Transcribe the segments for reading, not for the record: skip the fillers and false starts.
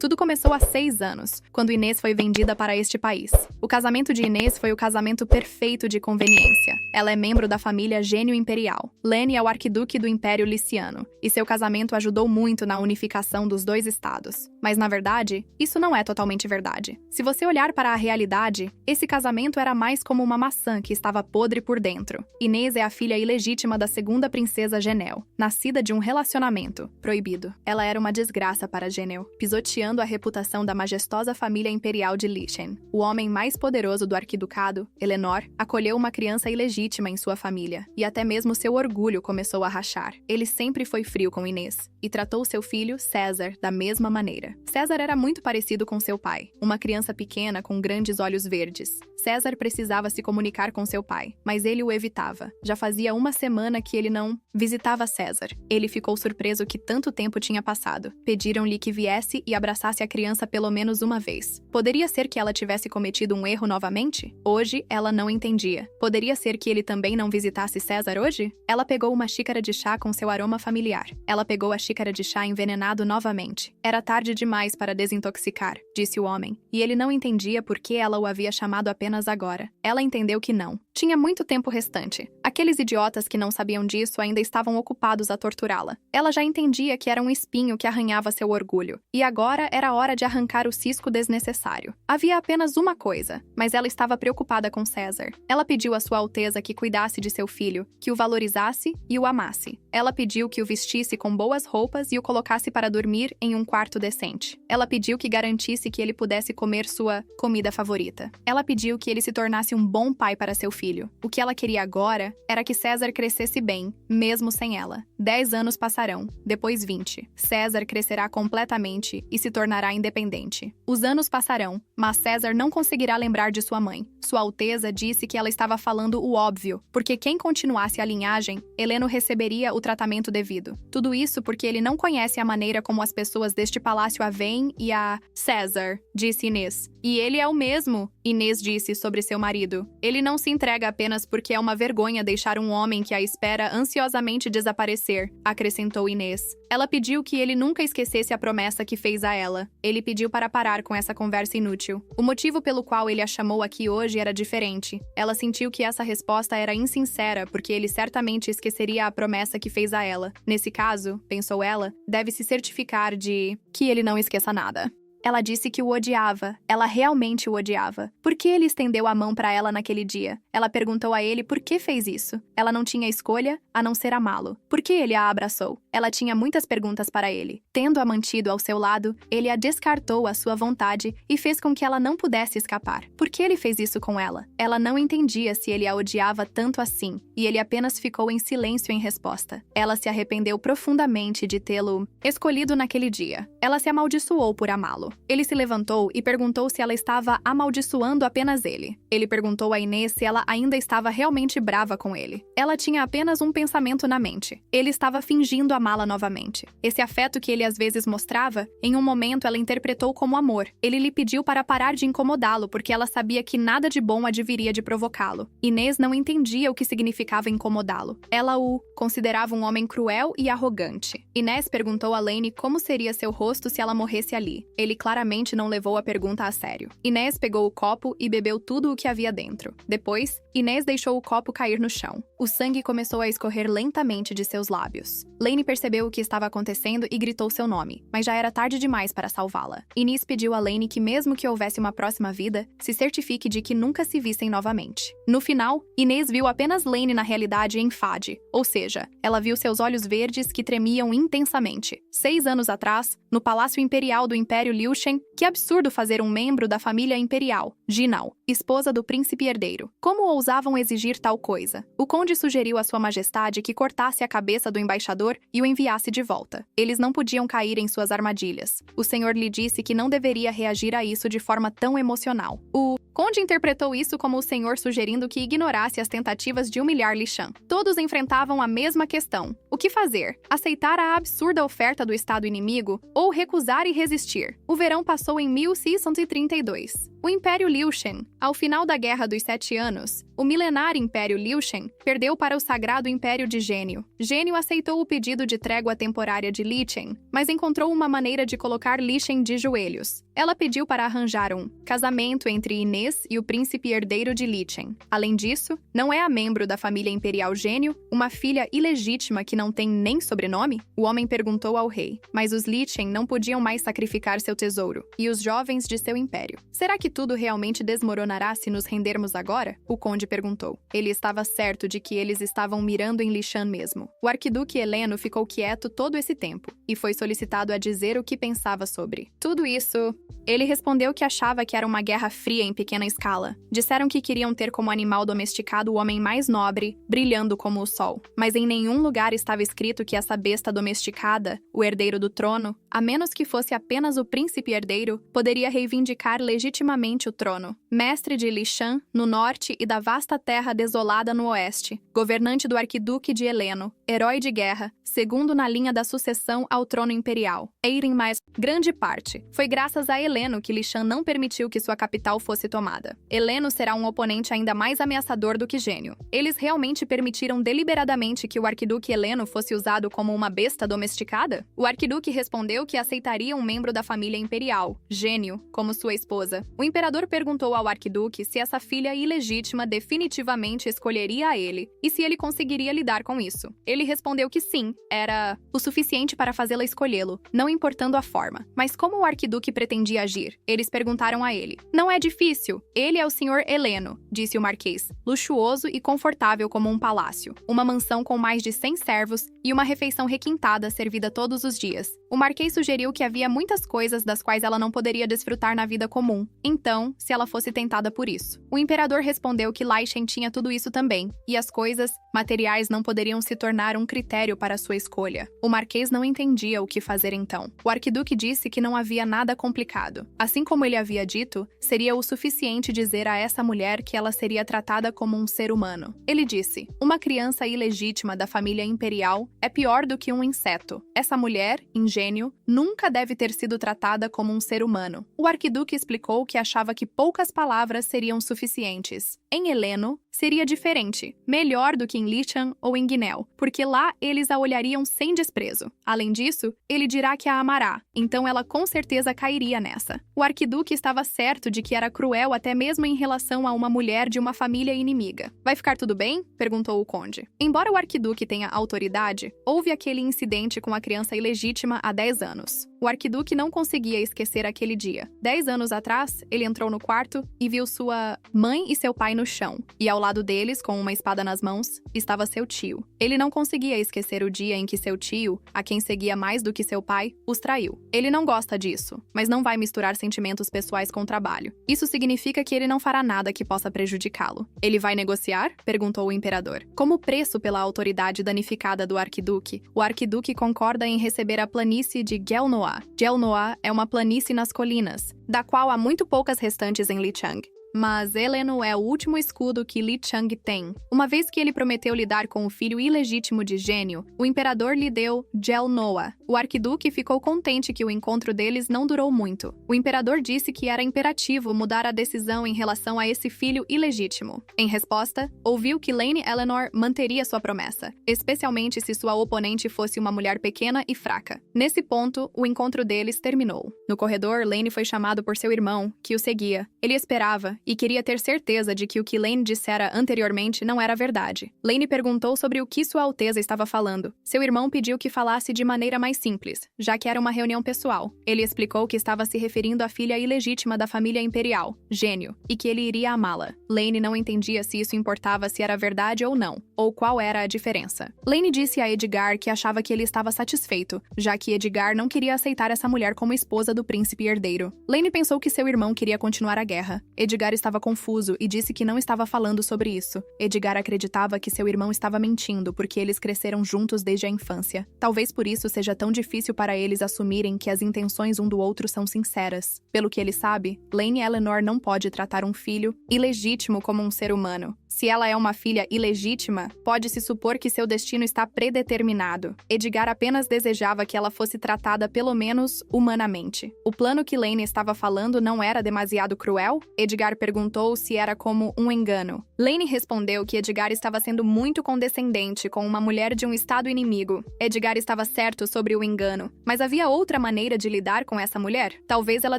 Tudo começou há 6 anos, quando Inês foi vendida para este país. O casamento de Inês foi o casamento perfeito de conveniência. Ela é membro da família Gênio Imperial. Lenny é o arquiduque do Império Liciano, e seu casamento ajudou muito na unificação dos dois estados. Mas, na verdade, isso não é totalmente verdade. Se você olhar para a realidade, esse casamento era mais como uma maçã que estava podre por dentro. Inês é a filha ilegítima da segunda princesa Genel, nascida de um relacionamento proibido. Ela era uma desgraça para Genel, pisoteando a reputação da majestosa família imperial de Lichen. O homem mais poderoso do arquiducado, Eleanor, acolheu uma criança ilegítima em sua família, e até mesmo seu orgulho começou a rachar. Ele sempre foi frio com Inês, e tratou seu filho, César, da mesma maneira. César era muito parecido com seu pai, uma criança pequena com grandes olhos verdes. César precisava se comunicar com seu pai, mas ele o evitava. Já fazia uma semana que ele não visitava César. Ele ficou surpreso que tanto tempo tinha passado. Pediram-lhe que viesse e abraçasse a criança pelo menos uma vez. Poderia ser que ela tivesse cometido um erro novamente? Hoje, ela não entendia. Poderia ser que ele também não visitasse César hoje? Ela pegou uma xícara de chá com seu aroma familiar. Ela pegou a xícara de chá envenenado novamente. Era tarde demais para desintoxicar, disse o homem, e ele não entendia por que ela o havia chamado apenas agora. Ela entendeu que não. Tinha muito tempo restante. Aqueles idiotas que não sabiam disso ainda estavam ocupados a torturá-la. Ela já entendia que era um espinho que arranhava seu orgulho. E agora era hora de arrancar o cisco desnecessário. Havia apenas uma coisa, mas ela estava preocupada com César. Ela pediu à Sua Alteza que cuidasse de seu filho, que o valorizasse e o amasse. Ela pediu que o vestisse com boas roupas e o colocasse para dormir em um quarto decente. Ela pediu que garantisse que ele pudesse comer sua comida favorita. Ela pediu que ele se tornasse um bom pai para seu filho. O que ela queria agora era que César crescesse bem, mesmo sem ela. 10 anos passarão, depois 20. César crescerá completamente e se tornará independente. Os anos passarão, mas César não conseguirá lembrar de sua mãe. Sua Alteza disse que ela estava falando o óbvio, porque quem continuasse a linhagem, Heleno receberia o tratamento devido. Tudo isso porque ele não conhece a maneira como as pessoas deste palácio a veem e a... César, disse Inês. E ele é o mesmo, Inês disse sobre seu marido. Ele não se entrega apenas porque é uma vergonha deixar um homem que a espera ansiosamente desaparecer, acrescentou Inês. Ela pediu que ele nunca esquecesse a promessa que fez a ela. Ele pediu para parar com essa conversa inútil. O motivo pelo qual ele a chamou aqui hoje era diferente. Ela sentiu que essa resposta era insincera porque ele certamente esqueceria a promessa que fez a ela. Nesse caso, pensou ela, deve se certificar de que ele não esqueça nada. Ela disse que o odiava. Ela realmente o odiava. Por que ele estendeu a mão para ela naquele dia? Ela perguntou a ele por que fez isso. Ela não tinha escolha, a não ser amá-lo. Por que ele a abraçou? Ela tinha muitas perguntas para ele. Tendo-a mantido ao seu lado, ele a descartou à sua vontade e fez com que ela não pudesse escapar. Por que ele fez isso com ela? Ela não entendia se ele a odiava tanto assim, e ele apenas ficou em silêncio em resposta. Ela se arrependeu profundamente de tê-lo escolhido naquele dia. Ela se amaldiçoou por amá-lo. Ele se levantou e perguntou se ela estava amaldiçoando apenas ele. Ele perguntou a Inês se ela ainda estava realmente brava com ele. Ela tinha apenas um pensamento na mente. Ele estava fingindo amá-la novamente. Esse afeto que ele às vezes mostrava, em um momento ela interpretou como amor. Ele lhe pediu para parar de incomodá-lo porque ela sabia que nada de bom adviria de provocá-lo. Inês não entendia o que significava incomodá-lo. Ela o considerava um homem cruel e arrogante. Inês perguntou a Lenny como seria seu rosto se ela morresse ali. Ele claramente não levou a pergunta a sério. Inês pegou o copo e bebeu tudo o que havia dentro. Depois, Inês deixou o copo cair no chão. O sangue começou a escorrer lentamente de seus lábios. Lenny percebeu o que estava acontecendo e gritou seu nome, mas já era tarde demais para salvá-la. Inês pediu a Lenny que mesmo que houvesse uma próxima vida, se certifique de que nunca se vissem novamente. No final, Inês viu apenas Lenny na realidade em Fade, ou seja, ela viu seus olhos verdes que tremiam intensamente. 6 anos atrás, no Palácio Imperial do Império Liuchen, que absurdo fazer um membro da família imperial, Ginal, esposa do príncipe herdeiro. Como ousavam exigir tal coisa? O conde sugeriu a sua majestade que cortasse a cabeça do embaixador e o enviasse de volta. Eles não podiam cair em suas armadilhas. O senhor lhe disse que não deveria reagir a isso de forma tão emocional. O conde interpretou isso como o senhor sugerindo que ignorasse as tentativas de humilhar Lishan. Todos enfrentavam a mesma questão. O que fazer? Aceitar a absurda oferta do estado inimigo ou recusar e resistir? O verão passou em 1632. O Império Liuchen. Ao final da Guerra dos 7 Anos, o milenar Império Liuchen perdeu para o Sagrado Império de Gênio. Gênio aceitou o pedido de trégua temporária de Li Chen, mas encontrou uma maneira de colocar Li Chen de joelhos. Ela pediu para arranjar um casamento entre Inês e o príncipe herdeiro de Li Chen. Além disso, não é a membro da família imperial Gênio, uma filha ilegítima que não tem nem sobrenome? O homem perguntou ao rei. Mas os Li Chen não podiam mais sacrificar seu tesouro e os jovens de seu império. Será que tudo realmente desmoronará se nos rendermos agora? O conde perguntou. Ele estava certo de que eles estavam mirando em Li Shan mesmo. O arquiduque Heleno ficou quieto todo esse tempo e foi solicitado a dizer o que pensava sobre tudo isso. Ele respondeu que achava que era uma guerra fria em pequena escala. Disseram que queriam ter como animal domesticado o homem mais nobre, brilhando como o sol. Mas em nenhum lugar estava escrito que essa besta domesticada, o herdeiro do trono, a menos que fosse apenas o príncipe herdeiro, poderia reivindicar legitimamente o trono. Mestre de Li Shan, no norte, e da vasta terra desolada no oeste. Governante do arquiduque de Heleno. Herói de guerra. Segundo na linha da sucessão ao trono imperial. Eirin mais grande parte. Foi graças a Heleno que Li Shan não permitiu que sua capital fosse tomada. Heleno será um oponente ainda mais ameaçador do que Gênio. Eles realmente permitiram deliberadamente que o arquiduque Heleno fosse usado como uma besta domesticada? O arquiduque respondeu que aceitaria um membro da família imperial, Gênio, como sua esposa. O imperador perguntou ao arquiduque se essa filha ilegítima definitivamente escolheria a ele e se ele conseguiria lidar com isso. Ele respondeu que sim, era o suficiente para fazê-la escolhê-lo, não importando a forma. Mas como o arquiduque pretendia agir? Eles perguntaram a ele. Não é difícil. Ele é o senhor Heleno, disse o marquês, luxuoso e confortável como um palácio. Uma mansão com mais de 100 servos e uma refeição requintada servida todos os dias. O marquês sugeriu que havia muitas coisas das quais ela não poderia desfrutar na vida comum. Então, se ela fosse tentada por isso. O imperador respondeu que Lai Shen tinha tudo isso também, e as coisas materiais não poderiam se tornar um critério para sua escolha. O marquês não entendia o que fazer então. O arquiduque disse que não havia nada complicado. Assim como ele havia dito, seria o suficiente dizer a essa mulher que ela seria tratada como um ser humano. Ele disse, uma criança ilegítima da família imperial é pior do que um inseto. Essa mulher, Ingênio, nunca deve ter sido tratada como um ser humano. O arquiduque explicou que achava que poucas palavras seriam suficientes. Em Heleno, seria diferente, melhor do que em Li Shan ou em Guinel, porque lá eles a olhariam sem desprezo. Além disso, ele dirá que a amará, então ela com certeza cairia nessa. O arquiduque estava certo de que era cruel até mesmo em relação a uma mulher de uma família inimiga. Vai ficar tudo bem? Perguntou o conde. Embora o arquiduque tenha autoridade, houve aquele incidente com a criança ilegítima há 10 anos. O arquiduque não conseguia esquecer aquele dia. 10 anos atrás, ele entrou no quarto e viu sua mãe e seu pai no chão. E ao lado deles, com uma espada nas mãos, estava seu tio. Ele não conseguia esquecer o dia em que seu tio, a quem seguia mais do que seu pai, os traiu. Ele não gosta disso, mas não vai misturar sentimentos pessoais com o trabalho. Isso significa que ele não fará nada que possa prejudicá-lo. Ele vai negociar? Perguntou o imperador. Como preço pela autoridade danificada do arquiduque, o arquiduque concorda em receber a planície de Gelnoa. Gelnoa é uma planície nas colinas, da qual há muito poucas restantes em Lichang. Mas Heleno é o último escudo que Li Chang tem. Uma vez que ele prometeu lidar com o filho ilegítimo de Gênio, o imperador lhe deu Gelnoa. O arquiduque ficou contente que o encontro deles não durou muito. O imperador disse que era imperativo mudar a decisão em relação a esse filho ilegítimo. Em resposta, ouviu que Lane Eleanor manteria sua promessa, especialmente se sua oponente fosse uma mulher pequena e fraca. Nesse ponto, o encontro deles terminou. No corredor, Lane foi chamado por seu irmão, que o seguia. Ele esperava e queria ter certeza de que o que Lane dissera anteriormente não era verdade. Lane perguntou sobre o que Sua Alteza estava falando. Seu irmão pediu que falasse de maneira mais simples, já que era uma reunião pessoal. Ele explicou que estava se referindo à filha ilegítima da família imperial, Gênio, e que ele iria amá-la. Lane não entendia se isso importava se era verdade ou não, ou qual era a diferença. Lane disse a Edgar que achava que ele estava satisfeito, já que Edgar não queria aceitar essa mulher como esposa do príncipe herdeiro. Lane pensou que seu irmão queria continuar a guerra. Edgar estava confuso e disse que não estava falando sobre isso. Edgar acreditava que seu irmão estava mentindo porque eles cresceram juntos desde a infância. Talvez por isso seja tão tão difícil para eles assumirem que as intenções um do outro são sinceras. Pelo que ele sabe, Lane Eleanor não pode tratar um filho ilegítimo como um ser humano. Se ela é uma filha ilegítima, pode-se supor que seu destino está predeterminado. Edgar apenas desejava que ela fosse tratada pelo menos humanamente. O plano que Lane estava falando não era demasiado cruel? Edgar perguntou se era como um engano. Lane respondeu que Edgar estava sendo muito condescendente com uma mulher de um estado inimigo. Edgar estava certo sobre o engano, mas havia outra maneira de lidar com essa mulher? Talvez ela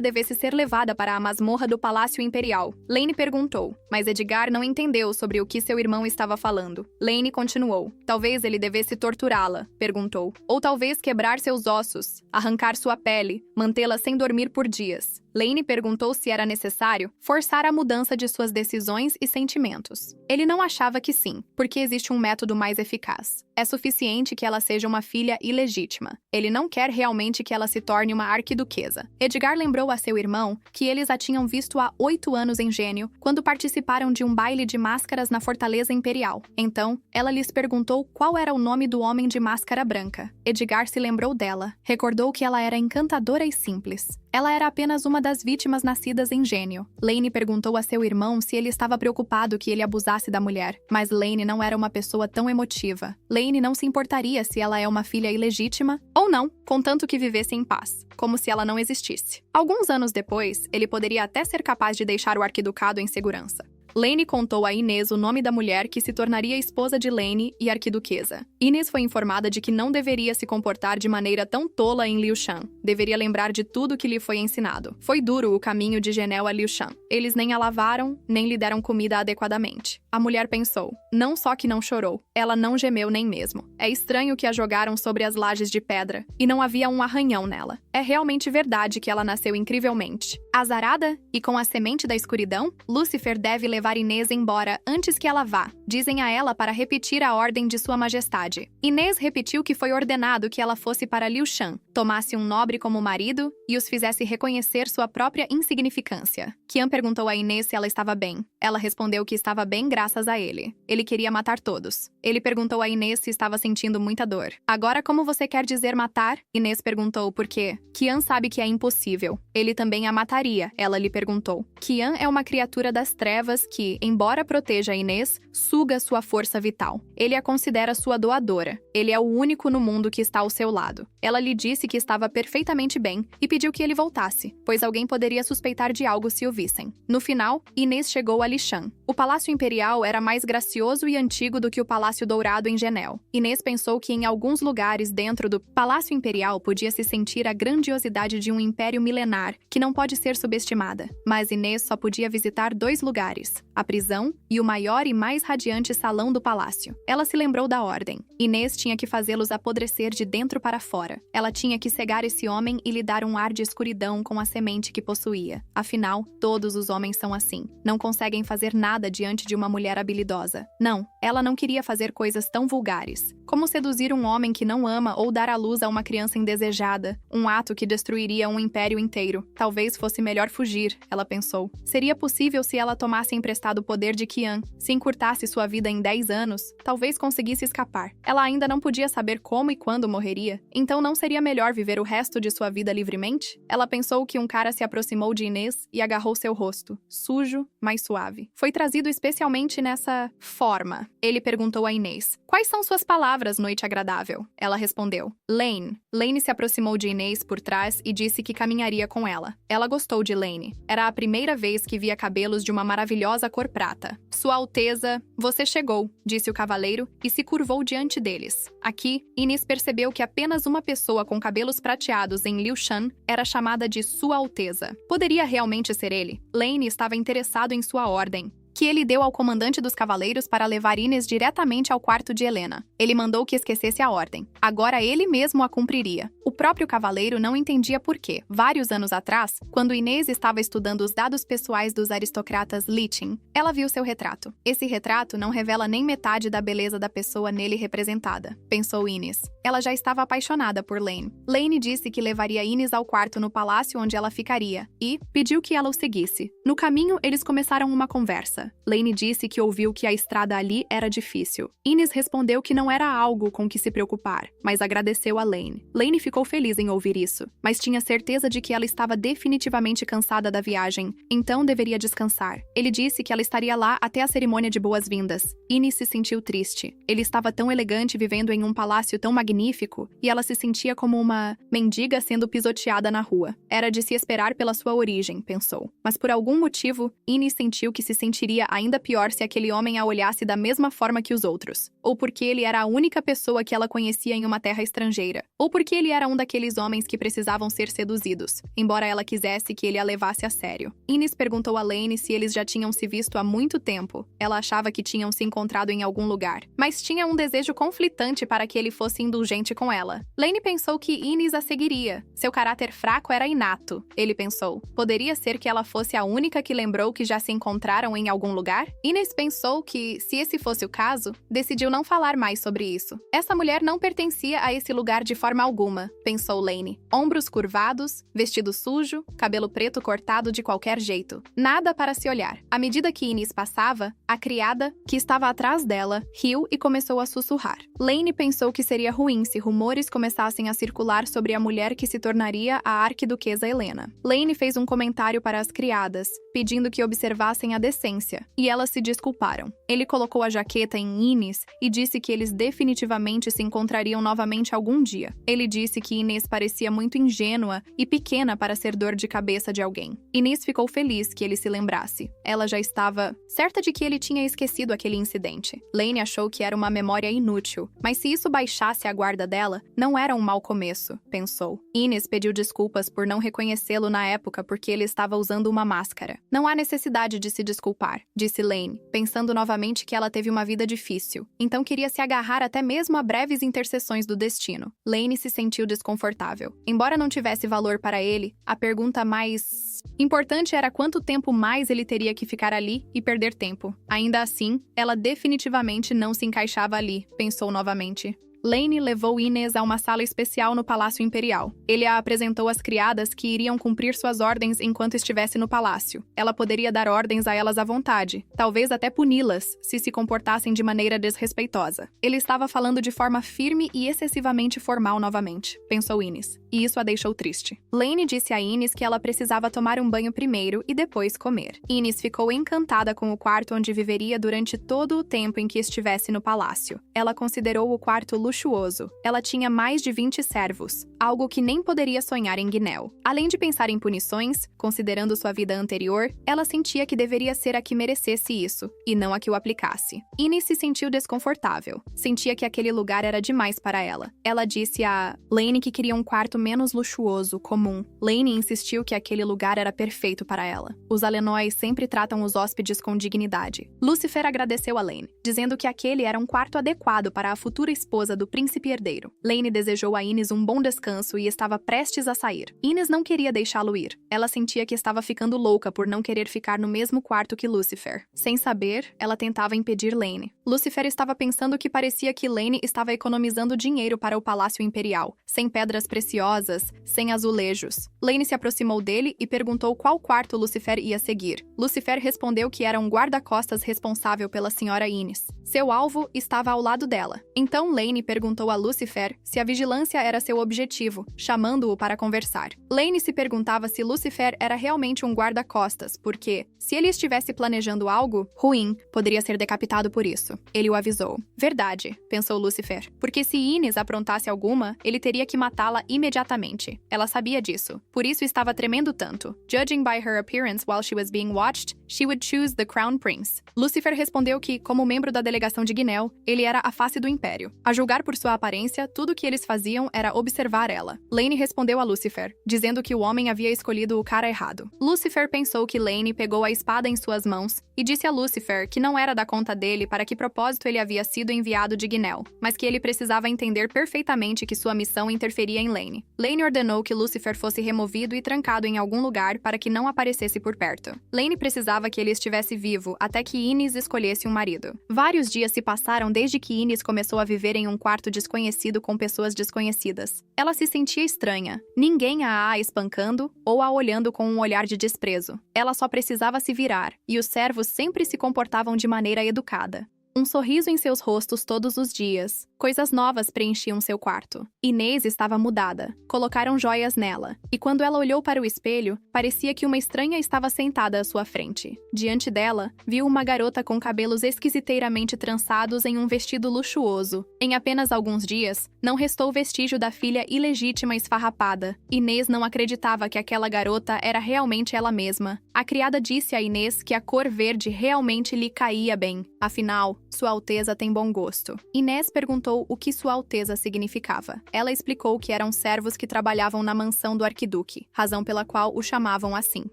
devesse ser levada para a masmorra do Palácio Imperial. Lane perguntou, mas Edgar não entendeu sobre o que seu irmão estava falando. Lane continuou. Talvez ele devesse torturá-la, perguntou. Ou talvez quebrar seus ossos, arrancar sua pele, mantê-la sem dormir por dias. Lane perguntou se era necessário forçar a mudança de suas decisões e sentimentos. Ele não achava que sim, porque existe um método mais eficaz. É suficiente que ela seja uma filha ilegítima. Ele não quer realmente que ela se torne uma arquiduquesa. Edgar lembrou a seu irmão que eles a tinham visto há 8 anos em Gênio, quando participaram de um baile de máscaras na Fortaleza Imperial. Então, ela lhes perguntou qual era o nome do homem de máscara branca. Edgar se lembrou dela. Recordou que ela era encantadora e simples. Ela era apenas uma das vítimas nascidas em Gênio. Lane perguntou a seu irmão se ele estava preocupado que ele abusasse da mulher, mas Lane não era uma pessoa tão emotiva. Lane não se importaria se ela é uma filha ilegítima ou não, contanto que vivesse em paz, como se ela não existisse. Alguns anos depois, ele poderia até ser capaz de deixar o arquiducado em segurança. Lane contou a Inês o nome da mulher que se tornaria esposa de Lane e arquiduquesa. Inês foi informada de que não deveria se comportar de maneira tão tola em Liushan. Deveria lembrar de tudo que lhe foi ensinado. Foi duro o caminho de Genel a Liushan. Eles nem a lavaram, nem lhe deram comida adequadamente. A mulher pensou. Não só que não chorou, ela não gemeu nem mesmo. É estranho que a jogaram sobre as lajes de pedra, e não havia um arranhão nela. É realmente verdade que ela nasceu incrivelmente. Azarada e com a semente da escuridão, Lúcifer deve levar Inês embora antes que ela vá. Dizem a ela para repetir a ordem de Sua Majestade. Inês repetiu que foi ordenado que ela fosse para Liushan, tomasse um nobre como marido e os fizesse reconhecer sua própria insignificância. Qian perguntou a Inês se ela estava bem. Ela respondeu que estava bem graças a ele. Ele queria matar todos. Ele perguntou a Inês se estava sentindo muita dor. Agora, como você quer dizer matar? Inês perguntou por quê. Qian sabe que é impossível. Ele também a mataria, ela lhe perguntou. Qian é uma criatura das trevas que, embora proteja a Inês, suga sua força vital. Ele a considera sua doadora. Ele é o único no mundo que está ao seu lado. Ela lhe disse que estava perfeitamente bem e pediu que ele voltasse, pois alguém poderia suspeitar de algo se o vissem. No final, Inês chegou a Lishan. O Palácio Imperial era mais gracioso e antigo do que o Palácio Dourado em Genel. Inês pensou que em alguns lugares dentro do Palácio Imperial podia-se sentir a grandiosidade de um império milenar que não pode ser subestimada. Mas Inês só podia visitar 2 lugares, a prisão e o maior e mais radiante salão do palácio. Ela se lembrou da ordem. Inês tinha que fazê-los apodrecer de dentro para fora. Ela tinha que cegar esse homem e lhe dar um ar de escuridão com a semente que possuía. Afinal, todos os homens são assim. Não conseguem fazer nada diante de uma mulher habilidosa. Não, ela não queria fazer coisas tão vulgares. Como seduzir um homem que não ama ou dar à luz a uma criança indesejada, um ato que destruiria um império inteiro. Talvez fosse melhor fugir, ela pensou. Seria possível se ela tomasse emprestado o poder de Qian, se encurtasse sua vida em 10 anos, talvez conseguisse escapar. Ela ainda não podia saber como e quando morreria, então não seria melhor viver o resto de sua vida livremente? Ela pensou que um cara se aproximou de Inês e agarrou seu rosto, sujo, mas suave. Foi trazido especialmente nessa forma. Ele perguntou a Inês, quais são suas palavras, noite agradável? Ela respondeu, Lane. Lane se aproximou de Inês por trás e disse que caminharia com ela. Ela gostou de Lane. Era a primeira vez que via cabelos de uma maravilhosa cor prata. Sua Alteza, você chegou, disse o cavaleiro e se curvou diante deles. Aqui, Inês percebeu que apenas uma pessoa com cabelos prateados em Liushan era chamada de Sua Alteza. Poderia realmente ser ele? Lane estava interessado em sua ordem, que ele deu ao comandante dos cavaleiros para levar Inês diretamente ao quarto de Helena. Ele mandou que esquecesse a ordem. Agora ele mesmo a cumpriria. O próprio cavaleiro não entendia por quê. Vários anos atrás, quando Inês estava estudando os dados pessoais dos aristocratas Lichin, ela viu seu retrato. Esse retrato não revela nem metade da beleza da pessoa nele representada, pensou Inês. Ela já estava apaixonada por Lane. Lane disse que levaria Ines ao quarto no palácio onde ela ficaria e pediu que ela o seguisse. No caminho, eles começaram uma conversa. Lane disse que ouviu que a estrada ali era difícil. Ines respondeu que não era algo com que se preocupar, mas agradeceu a Lane. Lane ficou feliz em ouvir isso, mas tinha certeza de que ela estava definitivamente cansada da viagem, então deveria descansar. Ele disse que ela estaria lá até a cerimônia de boas-vindas. Ines se sentiu triste. Ele estava tão elegante vivendo em um palácio tão magnífico, e ela se sentia como uma mendiga sendo pisoteada na rua. Era de se esperar pela sua origem, pensou. Mas por algum motivo, Ines sentiu que se sentiria ainda pior se aquele homem a olhasse da mesma forma que os outros. Ou porque ele era a única pessoa que ela conhecia em uma terra estrangeira. Ou porque ele era um daqueles homens que precisavam ser seduzidos, embora ela quisesse que ele a levasse a sério. Ines perguntou a Lane se eles já tinham se visto há muito tempo. Ela achava que tinham se encontrado em algum lugar, mas tinha um desejo conflitante para que ele fosse indulgente com ela. Lane pensou que Ines a seguiria. Seu caráter fraco era inato, ele pensou. Poderia ser que ela fosse a única que lembrou que já se encontraram em algum lugar? Ines pensou que, se esse fosse o caso, decidiu não falar mais sobre isso. Essa mulher não pertencia a esse lugar de forma alguma, pensou Lane. Ombros curvados, vestido sujo, cabelo preto cortado de qualquer jeito. Nada para se olhar. À medida que Ines passava, a criada, que estava atrás dela, riu e começou a sussurrar. Lane pensou que seria ruim se rumores começassem a circular sobre a mulher que se tornaria a arquiduquesa Helena. Lane fez um comentário para as criadas, pedindo que observassem a decência, e elas se desculparam. Ele colocou a jaqueta em Ines e disse que eles definitivamente se encontrariam novamente algum dia. Ele disse que Ines parecia muito ingênua e pequena para ser dor de cabeça de alguém. Ines ficou feliz que ele se lembrasse. Ela já estava certa de que ele tinha esquecido aquele incidente. Lane achou que era uma memória inútil, mas se isso baixasse a guarda dela, não era um mau começo, pensou. Ines pediu desculpas por não reconhecê-lo na época porque ele estava usando uma máscara. Não há necessidade de se desculpar, disse Lane, pensando novamente que ela teve uma vida difícil. Então queria se agarrar até mesmo a breves interseções do destino. Lane se sentiu desconfortável. Embora não tivesse valor para ele, a pergunta mais importante era quanto tempo mais ele teria que ficar ali e perder tempo. Ainda assim, ela definitivamente não se encaixava ali, pensou novamente. Lane levou Ines a uma sala especial no Palácio Imperial. Ele a apresentou às criadas que iriam cumprir suas ordens enquanto estivesse no palácio. Ela poderia dar ordens a elas à vontade, talvez até puni-las, se comportassem de maneira desrespeitosa. Ele estava falando de forma firme e excessivamente formal novamente, pensou Ines, e isso a deixou triste. Lane disse a Ines que ela precisava tomar um banho primeiro e depois comer. Ines ficou encantada com o quarto onde viveria durante todo o tempo em que estivesse no palácio. Ela considerou o quarto luxuoso. Ela tinha mais de 20 servos, algo que nem poderia sonhar em Guinel. Além de pensar em punições, considerando sua vida anterior, ela sentia que deveria ser a que merecesse isso, e não a que o aplicasse. Ines se sentiu desconfortável. Sentia que aquele lugar era demais para ela. Ela disse a Lane que queria um quarto menos luxuoso, comum. Lane insistiu que aquele lugar era perfeito para ela. Os Alenóis sempre tratam os hóspedes com dignidade. Lucifer agradeceu a Lane, dizendo que aquele era um quarto adequado para a futura esposa do príncipe herdeiro. Lane desejou a Ines um bom descanso e estava prestes a sair. Ines não queria deixá-lo ir. Ela sentia que estava ficando louca por não querer ficar no mesmo quarto que Lucifer. Sem saber, ela tentava impedir Lane. Lucifer estava pensando que parecia que Lane estava economizando dinheiro para o Palácio Imperial, sem pedras preciosas, sem azulejos. Lane se aproximou dele e perguntou qual quarto Lucifer ia seguir. Lucifer respondeu que era um guarda-costas responsável pela senhora Ines. Seu alvo estava ao lado dela. Então Lane perguntou a Lucifer se a vigilância era seu objetivo, chamando-o para conversar. Lane se perguntava se Lucifer era realmente um guarda-costas, porque, se ele estivesse planejando algo ruim, poderia ser decapitado por isso. Ele o avisou. Verdade, pensou Lucifer, porque se Ines aprontasse alguma, ele teria que matá-la imediatamente. Ela sabia disso, por isso estava tremendo tanto. Judging by her appearance while she was being watched, she would choose the Crown Prince. Lucifer respondeu que, como membro da delegação de Guinel, ele era a face do Império. A julgar por sua aparência, tudo o que eles faziam era observar ela. Lane respondeu a Lucifer, dizendo que o homem havia escolhido o cara errado. Lucifer pensou que Lane pegou a espada em suas mãos e disse a Lucifer que não era da conta dele para que propósito ele havia sido enviado de Guinel, mas que ele precisava entender perfeitamente que sua missão interferia em Lane. Lane ordenou que Lucifer fosse removido e trancado em algum lugar para que não aparecesse por perto. Lane precisava que ele estivesse vivo até que Ines escolhesse um marido. Vários Vários dias se passaram desde que Inês começou a viver em um quarto desconhecido com pessoas desconhecidas. Ela se sentia estranha. Ninguém a espancando ou a olhando com um olhar de desprezo. Ela só precisava se virar, e os servos sempre se comportavam de maneira educada. Um sorriso em seus rostos todos os dias. Coisas novas preenchiam seu quarto. Inês estava mudada. Colocaram joias nela. E quando ela olhou para o espelho, parecia que uma estranha estava sentada à sua frente. Diante dela, viu uma garota com cabelos esquisiteiramente trançados em um vestido luxuoso. Em apenas alguns dias, não restou vestígio da filha ilegítima esfarrapada. Inês não acreditava que aquela garota era realmente ela mesma. A criada disse a Inês que a cor verde realmente lhe caía bem. Afinal, Sua Alteza tem bom gosto. Inês perguntou o que Sua Alteza significava. Ela explicou que eram servos que trabalhavam na mansão do arquiduque, razão pela qual o chamavam assim.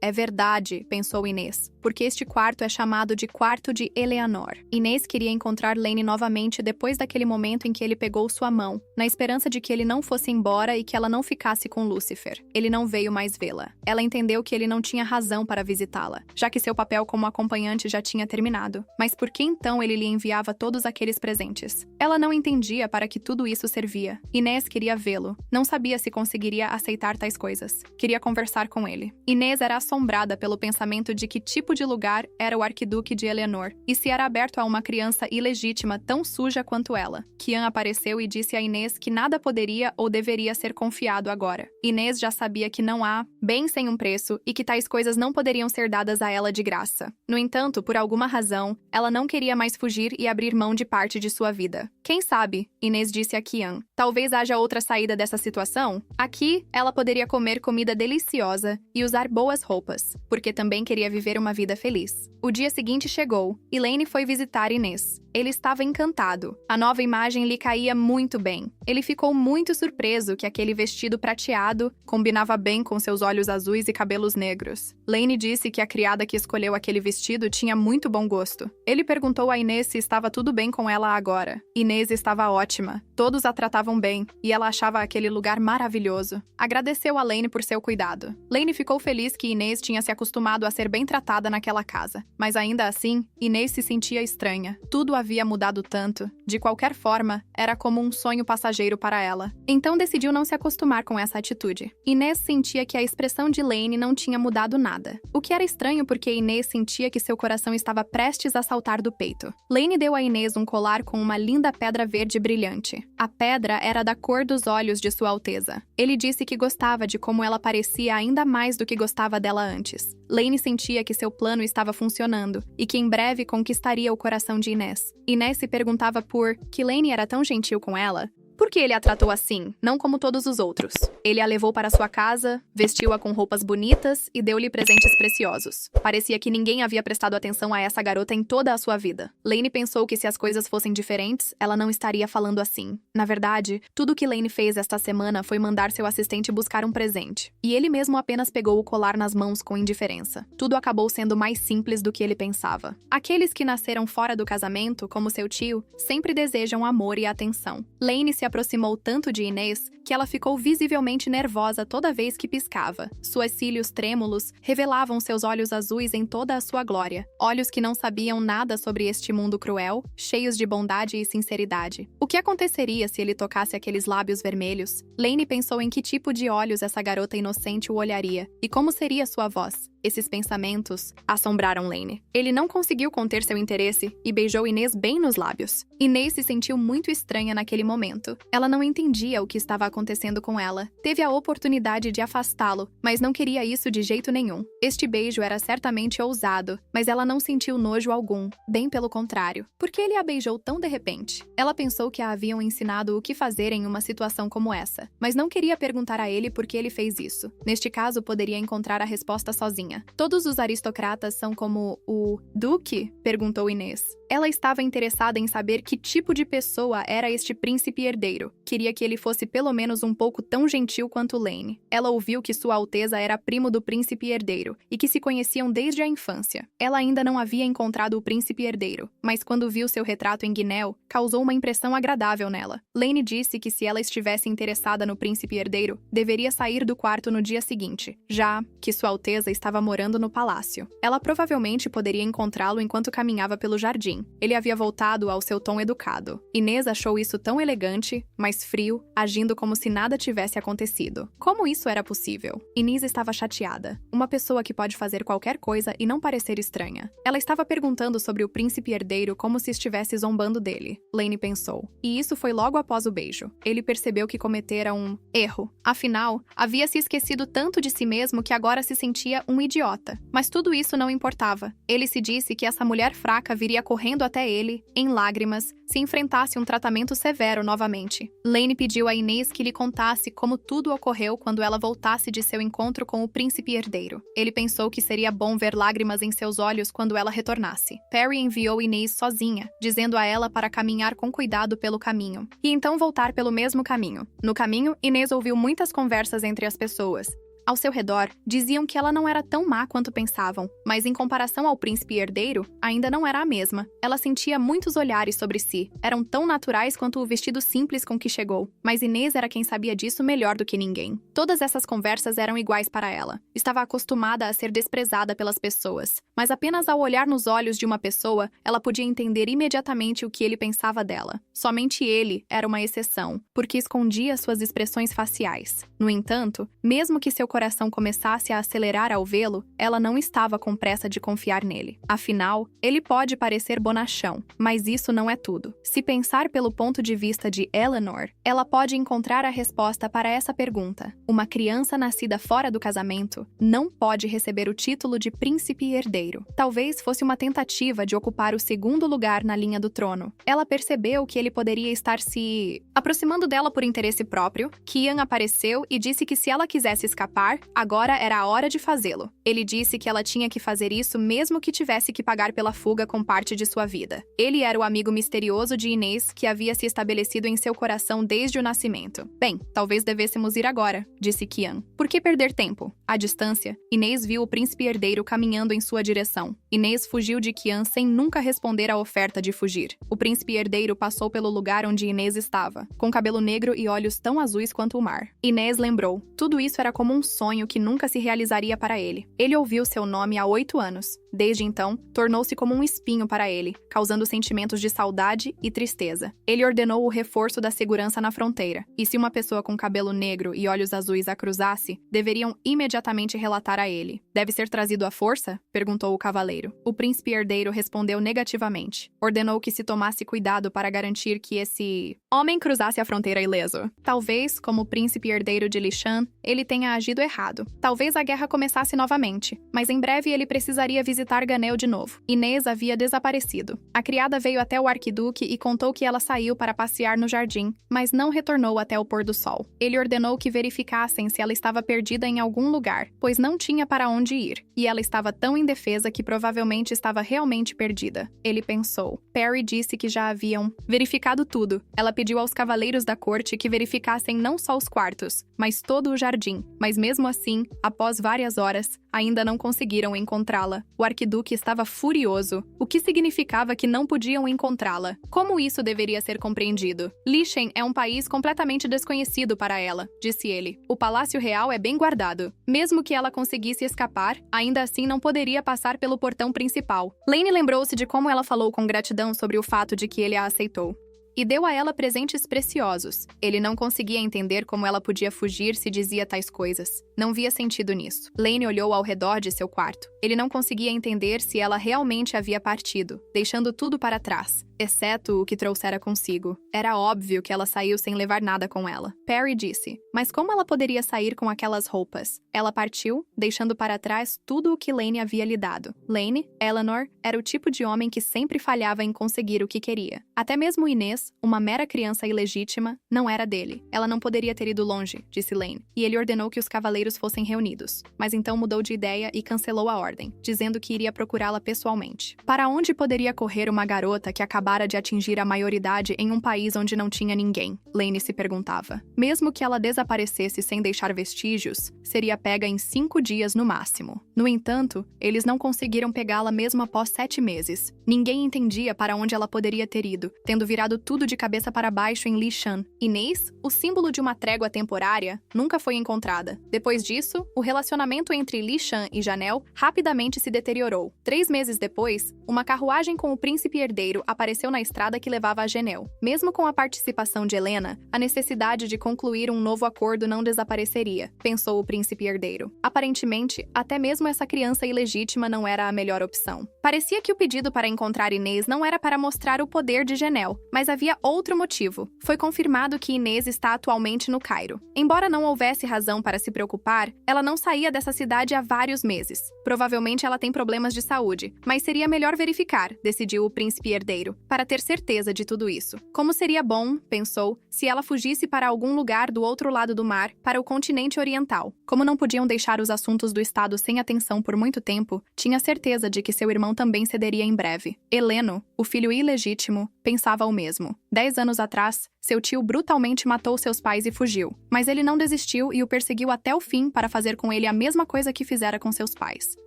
É verdade, pensou Inês, porque este quarto é chamado de quarto de Eleanor. Inês queria encontrar Lane novamente depois daquele momento em que ele pegou sua mão, na esperança de que ele não fosse embora e que ela não ficasse com Lúcifer. Ele não veio mais vê-la. Ela entendeu que ele não tinha razão para visitá-la, já que seu papel como acompanhante já tinha terminado. Mas por que então ele lhe enviava todos aqueles presentes? Ela não entendia para que tudo isso servia. Inês queria vê-lo. Não sabia se conseguiria aceitar tais coisas. Queria conversar com ele. Inês era assombrada pelo pensamento de que tipo de lugar era o arquiduque de Eleanor, e se era aberto a uma criança ilegítima tão suja quanto ela. Kian apareceu e disse a Inês que nada poderia ou deveria ser confiado agora. Inês já sabia que não há bem sem um preço e que tais coisas não poderiam ser dadas a ela de graça. No entanto, por alguma razão, ela não queria mais fugir e abrir mão de parte de sua vida. Quem sabe? Inês disse a Kian. Talvez haja outra saída dessa situação? Aqui, ela poderia comer comida deliciosa e usar boas roupas, porque também queria viver uma vida feliz. O dia seguinte chegou e Lane foi visitar Inês. Ele estava encantado. A nova imagem lhe caía muito bem. Ele ficou muito surpreso que aquele vestido prateado combinava bem com seus olhos azuis e cabelos negros. Lane disse que a criada que escolheu aquele vestido tinha muito bom gosto. Ele perguntou a Inês se estava tudo bem com ela agora. Inês estava ótima. Todos a tratavam bem e ela achava aquele lugar maravilhoso. Agradeceu a Lane por seu cuidado. Lane ficou feliz que Inês tinha se acostumado a ser bem tratada naquela casa. Mas ainda assim, Inês se sentia estranha. Tudo havia mudado tanto. De qualquer forma, era como um sonho passageiro para ela. Então decidiu não se acostumar com essa atitude. Inês sentia que a expressão de Lane não tinha mudado nada. O que era estranho porque Inês sentia que seu coração estava prestes a saltar do peito. Lane deu a Inês um colar com uma linda pedra verde brilhante. A pedra era da cor dos olhos de Sua Alteza. Ele disse que gostava de como ela parecia ainda mais do que gostava dela antes. Lane sentia que seu plano estava funcionando e que em breve conquistaria o coração de Inês. Inês se perguntava por que Lane era tão gentil com ela. Por que ele a tratou assim, não como todos os outros? Ele a levou para sua casa, vestiu-a com roupas bonitas e deu-lhe presentes preciosos. Parecia que ninguém havia prestado atenção a essa garota em toda a sua vida. Lane pensou que se as coisas fossem diferentes, ela não estaria falando assim. Na verdade, tudo que Lane fez esta semana foi mandar seu assistente buscar um presente. E ele mesmo apenas pegou o colar nas mãos com indiferença. Tudo acabou sendo mais simples do que ele pensava. Aqueles que nasceram fora do casamento, como seu tio, sempre desejam amor e atenção. Lane se aproximou tanto de Inês que ela ficou visivelmente nervosa toda vez que piscava. Suas cílios trêmulos revelavam seus olhos azuis em toda a sua glória. Olhos que não sabiam nada sobre este mundo cruel, cheios de bondade e sinceridade. O que aconteceria se ele tocasse aqueles lábios vermelhos? Lane pensou em que tipo de olhos essa garota inocente o olharia e como seria sua voz. Esses pensamentos assombraram Lane. Ele não conseguiu conter seu interesse e beijou Inês bem nos lábios. Inês se sentiu muito estranha naquele momento. Ela não entendia o que estava acontecendo com ela. Teve a oportunidade de afastá-lo, mas não queria isso de jeito nenhum. Este beijo era certamente ousado, mas ela não sentiu nojo algum. Bem pelo contrário. Por que ele a beijou tão de repente? Ela pensou que a haviam ensinado o que fazer em uma situação como essa, mas não queria perguntar a ele por que ele fez isso. Neste caso, poderia encontrar a resposta sozinha. Todos os aristocratas são como o Duque? Perguntou Inês. Ela estava interessada em saber que tipo de pessoa era este príncipe herdeiro. Queria que ele fosse pelo menos um pouco tão gentil quanto Lane. Ela ouviu que Sua Alteza era primo do príncipe herdeiro e que se conheciam desde a infância. Ela ainda não havia encontrado o príncipe herdeiro, mas quando viu seu retrato em Guinel, causou uma impressão agradável nela. Lane disse que se ela estivesse interessada no príncipe herdeiro, deveria sair do quarto no dia seguinte, já que Sua Alteza estava morando no palácio. Ela provavelmente poderia encontrá-lo enquanto caminhava pelo jardim. bem. Ele havia voltado ao seu tom educado. Inês achou isso tão elegante, mas frio, agindo como se nada tivesse acontecido. Como isso era possível? Inês estava chateada. Uma pessoa que pode fazer qualquer coisa e não parecer estranha. Ela estava perguntando sobre o príncipe herdeiro como se estivesse zombando dele. Lane pensou. E isso foi logo após o beijo. Ele percebeu que cometera um erro. Afinal, havia se esquecido tanto de si mesmo que agora se sentia um idiota. Mas tudo isso não importava. Ele se disse que essa mulher fraca viria correndo até ele, em lágrimas, se enfrentasse um tratamento severo novamente. Lane pediu a Inês que lhe contasse como tudo ocorreu quando ela voltasse de seu encontro com o príncipe herdeiro. Ele pensou que seria bom ver lágrimas em seus olhos quando ela retornasse. Perry enviou Inês sozinha, dizendo a ela para caminhar com cuidado pelo caminho, e então voltar pelo mesmo caminho. No caminho, Inês ouviu muitas conversas entre as pessoas. Ao seu redor, diziam que ela não era tão má quanto pensavam, mas em comparação ao príncipe herdeiro, ainda não era a mesma. Ela sentia muitos olhares sobre si, eram tão naturais quanto o vestido simples com que chegou, mas Inês era quem sabia disso melhor do que ninguém. Todas essas conversas eram iguais para ela. Estava acostumada a ser desprezada pelas pessoas, mas apenas ao olhar nos olhos de uma pessoa, ela podia entender imediatamente o que ele pensava dela. Somente ele era uma exceção, porque escondia suas expressões faciais. No entanto, mesmo que seu coração começasse a acelerar ao vê-lo, ela não estava com pressa de confiar nele. Afinal, ele pode parecer bonachão, mas isso não é tudo. Se pensar pelo ponto de vista de Eleanor, ela pode encontrar a resposta para essa pergunta. Uma criança nascida fora do casamento não pode receber o título de príncipe herdeiro. Talvez fosse uma tentativa de ocupar o segundo lugar na linha do trono. Ela percebeu que ele poderia estar se aproximando dela por interesse próprio. Kian apareceu e disse que se ela quisesse escapar, agora era a hora de fazê-lo. Ele disse que ela tinha que fazer isso mesmo que tivesse que pagar pela fuga com parte de sua vida. Ele era o amigo misterioso de Inês que havia se estabelecido em seu coração desde o nascimento. Bem, talvez devêssemos ir agora, disse Kian. Por que perder tempo? À distância, Inês viu o príncipe herdeiro caminhando em sua direção. Inês fugiu de Kian sem nunca responder à oferta de fugir. O príncipe herdeiro passou pelo lugar onde Inês estava, com cabelo negro e olhos tão azuis quanto o mar. Inês lembrou. Tudo isso era como um sonho que nunca se realizaria para ele. Ele ouviu seu nome há 8 anos. Desde então, tornou-se como um espinho para ele, causando sentimentos de saudade e tristeza. Ele ordenou o reforço da segurança na fronteira, e se uma pessoa com cabelo negro e olhos azuis a cruzasse, deveriam imediatamente relatar a ele. Deve ser trazido à força? Perguntou o cavaleiro. O príncipe herdeiro respondeu negativamente. Ordenou que se tomasse cuidado para garantir que esse homem cruzasse a fronteira ileso. Talvez, como príncipe herdeiro de Lishan, ele tenha agido errado. Talvez a guerra começasse novamente, mas em breve ele precisaria visitar Ganel de novo. Inês havia desaparecido. A criada veio até o arquiduque e contou que ela saiu para passear no jardim, mas não retornou até o pôr do sol. Ele ordenou que verificassem se ela estava perdida em algum lugar, pois não tinha para onde ir, e ela estava tão indefesa que provavelmente estava realmente perdida. Ele pensou. Perry disse que já haviam verificado tudo. Ela pediu aos cavaleiros da corte que verificassem não só os quartos, mas todo o jardim. Mas mesmo assim, após várias horas, ainda não conseguiram encontrá-la. O arquiduque estava furioso, o que significava que não podiam encontrá-la. Como isso deveria ser compreendido? Lishen é um país completamente desconhecido para ela, disse ele. O palácio real é bem guardado. Mesmo que ela conseguisse escapar, ainda assim não poderia passar pelo portão principal. Lane lembrou-se de como ela falou com gratidão sobre o fato de que ele a aceitou. E deu a ela presentes preciosos. Ele não conseguia entender como ela podia fugir se dizia tais coisas. Não via sentido nisso. Lane olhou ao redor de seu quarto. Ele não conseguia entender se ela realmente havia partido, deixando tudo para trás, exceto o que trouxera consigo. Era óbvio que ela saiu sem levar nada com ela. Perry disse, mas como ela poderia sair com aquelas roupas? Ela partiu, deixando para trás tudo o que Lane havia lhe dado. Lane, Eleanor, era o tipo de homem que sempre falhava em conseguir o que queria. Até mesmo Inês, uma mera criança ilegítima, não era dele. Ela não poderia ter ido longe, disse Lane, e ele ordenou que os cavaleiros fossem reunidos. Mas então mudou de ideia e cancelou a ordem, dizendo que iria procurá-la pessoalmente. Para onde poderia correr uma garota que acabara de atingir a maioridade em um país onde não tinha ninguém? Lane se perguntava. Mesmo que ela desaparecesse sem deixar vestígios, seria pega em 5 dias no máximo. No entanto, eles não conseguiram pegá-la mesmo após 7 meses. Ninguém entendia para onde ela poderia ter ido, tendo virado tudo de cabeça para baixo em Lishan. Inês, o símbolo de uma trégua temporária, nunca foi encontrada. Depois disso, o relacionamento entre Lishan e Janelle rapidamente se deteriorou. 3 meses depois, uma carruagem com o príncipe herdeiro apareceu na estrada que levava a Janelle. Mesmo com a participação de Helena, a necessidade de concluir um novo acordo não desapareceria, pensou o príncipe herdeiro. Aparentemente, até mesmo essa criança ilegítima não era a melhor opção. Parecia que o pedido para encontrar Inês não era para mostrar o poder de Janelle, mas havia outro motivo. Foi confirmado que Inês está atualmente no Cairo. Embora não houvesse razão para se preocupar, ela não saía dessa cidade há vários meses. Provavelmente ela tem problemas de saúde, mas seria melhor verificar, decidiu o príncipe herdeiro, para ter certeza de tudo isso. Como seria bom, pensou, se ela fugisse para algum lugar do outro lado do mar, para o continente oriental. Como não podiam deixar os assuntos do estado sem atenção por muito tempo, tinha certeza de que seu irmão também cederia em breve. Heleno, o filho ilegítimo, pensava o mesmo. 10 anos atrás, seu tio brutalmente matou seus pais e fugiu. Mas ele não desistiu e o perseguiu até o fim para fazer com ele a mesma coisa que fizera com seus pais.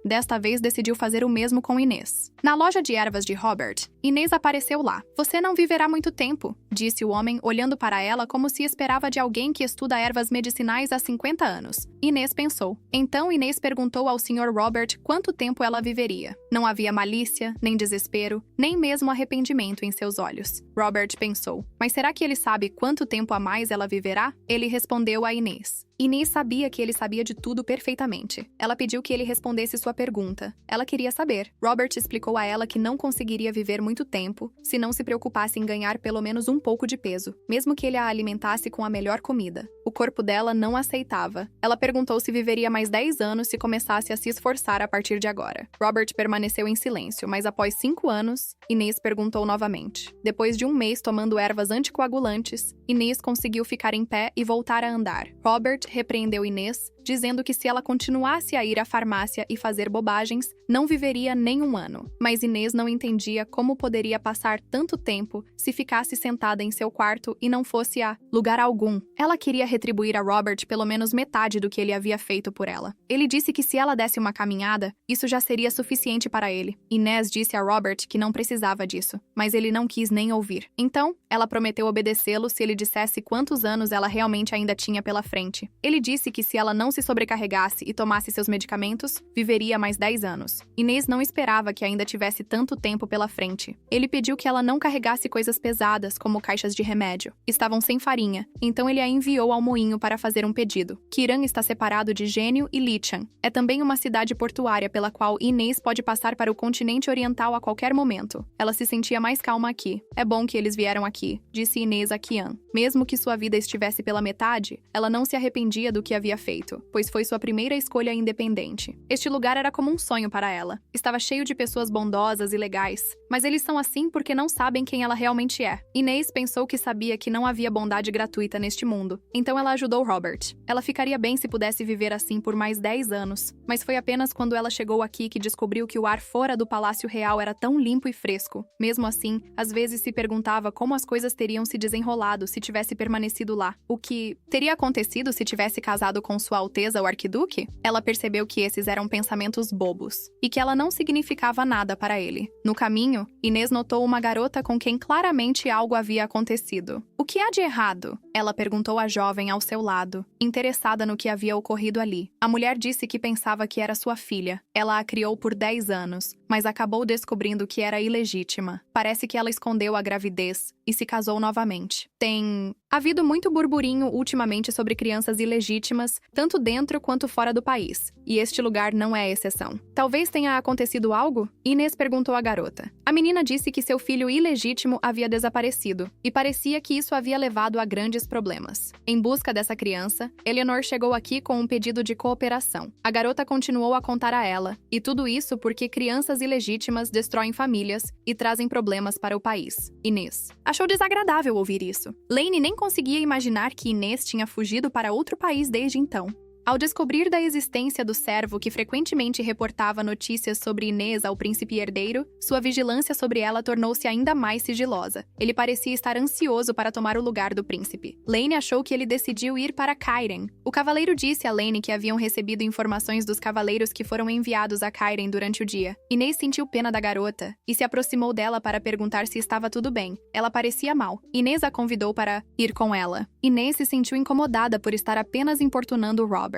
Desta vez decidiu fazer o mesmo com Inês. Na loja de ervas de Robert, Inês apareceu lá. "Você não viverá muito tempo", disse o homem, olhando para ela como se esperava de alguém que estuda ervas medicinais há 50 anos. Inês pensou. Então Inês perguntou ao Sr. Robert quanto tempo ela viveria. Não havia malícia, nem desespero, nem mesmo arrependimento em seus olhos. Robert pensou. Mas será que ele sabe quanto tempo a mais ela viverá? Ele respondeu a Inês. Inês sabia que ele sabia de tudo perfeitamente. Ela pediu que ele respondesse sua pergunta. Ela queria saber. Robert explicou a ela que não conseguiria viver muito tempo se não se preocupasse em ganhar pelo menos um pouco de peso, mesmo que ele a alimentasse com a melhor comida. O corpo dela não aceitava. Ela perguntou se viveria mais 10 anos se começasse a se esforçar a partir de agora. Robert permaneceu em silêncio, mas após 5 anos, Inês perguntou novamente. Depois de um mês tomando ervas anticoagulantes, Inês conseguiu ficar em pé e voltar a andar. Robert repreendeu Inês, dizendo que se ela continuasse a ir à farmácia e fazer bobagens, não viveria nem um ano. Mas Inês não entendia como poderia passar tanto tempo se ficasse sentada em seu quarto e não fosse a lugar algum. Ela queria retribuir a Robert pelo menos metade do que ele havia feito por ela. Ele disse que se ela desse uma caminhada, isso já seria suficiente para ele. Inês disse a Robert que não precisava disso, mas ele não quis nem ouvir. Então, ela prometeu obedecê-lo se ele dissesse quantos anos ela realmente ainda tinha pela frente. Ele disse que se ela não se sobrecarregasse e tomasse seus medicamentos, viveria mais 10 anos. Inês não esperava que ainda tivesse tanto tempo pela frente. Ele pediu que ela não carregasse coisas pesadas, como caixas de remédio. Estavam sem farinha, então ele a enviou ao moinho para fazer um pedido. Quiran está separado de Gênio e Lichan. É também uma cidade portuária pela qual Inês pode passar para o continente oriental a qualquer momento. Ela se sentia mais calma aqui. "É bom que eles vieram aqui", disse Inês a Kian. Mesmo que sua vida estivesse pela metade, ela não se arrependia do que havia feito, pois foi sua primeira escolha independente. Este lugar era como um sonho para ela. Estava cheio de pessoas bondosas e legais, mas eles são assim porque não sabem quem ela realmente é. Inês pensou que sabia que não havia bondade gratuita neste mundo, então ela ajudou Robert. Ela ficaria bem se pudesse viver assim por mais 10 anos, mas foi apenas quando ela chegou aqui que descobriu que o ar fora do Palácio Real era tão limpo e fresco. Mesmo assim, às vezes se perguntava como as coisas teriam se desenrolado se tivesse permanecido lá. O que teria acontecido se tivesse casado com Sua Alteza o Arquiduque? Ela percebeu que esses eram pensamentos bobos, e que ela não significava nada para ele. No caminho, Inês notou uma garota com quem claramente algo havia acontecido. "O que há de errado?" ela perguntou à jovem ao seu lado, interessada no que havia ocorrido ali. A mulher disse que pensava que era sua filha. Ela a criou por 10 anos, mas acabou descobrindo que era ilegítima. Parece que ela escondeu a gravidez e se casou novamente. Tem havido muito burburinho ultimamente sobre crianças ilegítimas, tanto dentro quanto fora do país, e este lugar não é exceção. "Talvez tenha acontecido algo?" Inês perguntou à garota. A menina disse que seu filho ilegítimo havia desaparecido, e parecia que isso havia levado a grandes problemas. Em busca dessa criança, Eleanor chegou aqui com um pedido de cooperação. A garota continuou a contar a ela, e tudo isso porque crianças ilegítimas destroem famílias e trazem problemas para o país. Inês achou desagradável ouvir isso. Lane nem conseguia imaginar que Inês tinha fugido para outro país desde então. Ao descobrir da existência do servo que frequentemente reportava notícias sobre Inês ao príncipe herdeiro, sua vigilância sobre ela tornou-se ainda mais sigilosa. Ele parecia estar ansioso para tomar o lugar do príncipe. Lane achou que ele decidiu ir para Cairn. O cavaleiro disse a Lane que haviam recebido informações dos cavaleiros que foram enviados a Cairn durante o dia. Inês sentiu pena da garota e se aproximou dela para perguntar se estava tudo bem. Ela parecia mal. Inês a convidou para ir com ela. Inês se sentiu incomodada por estar apenas importunando Robert.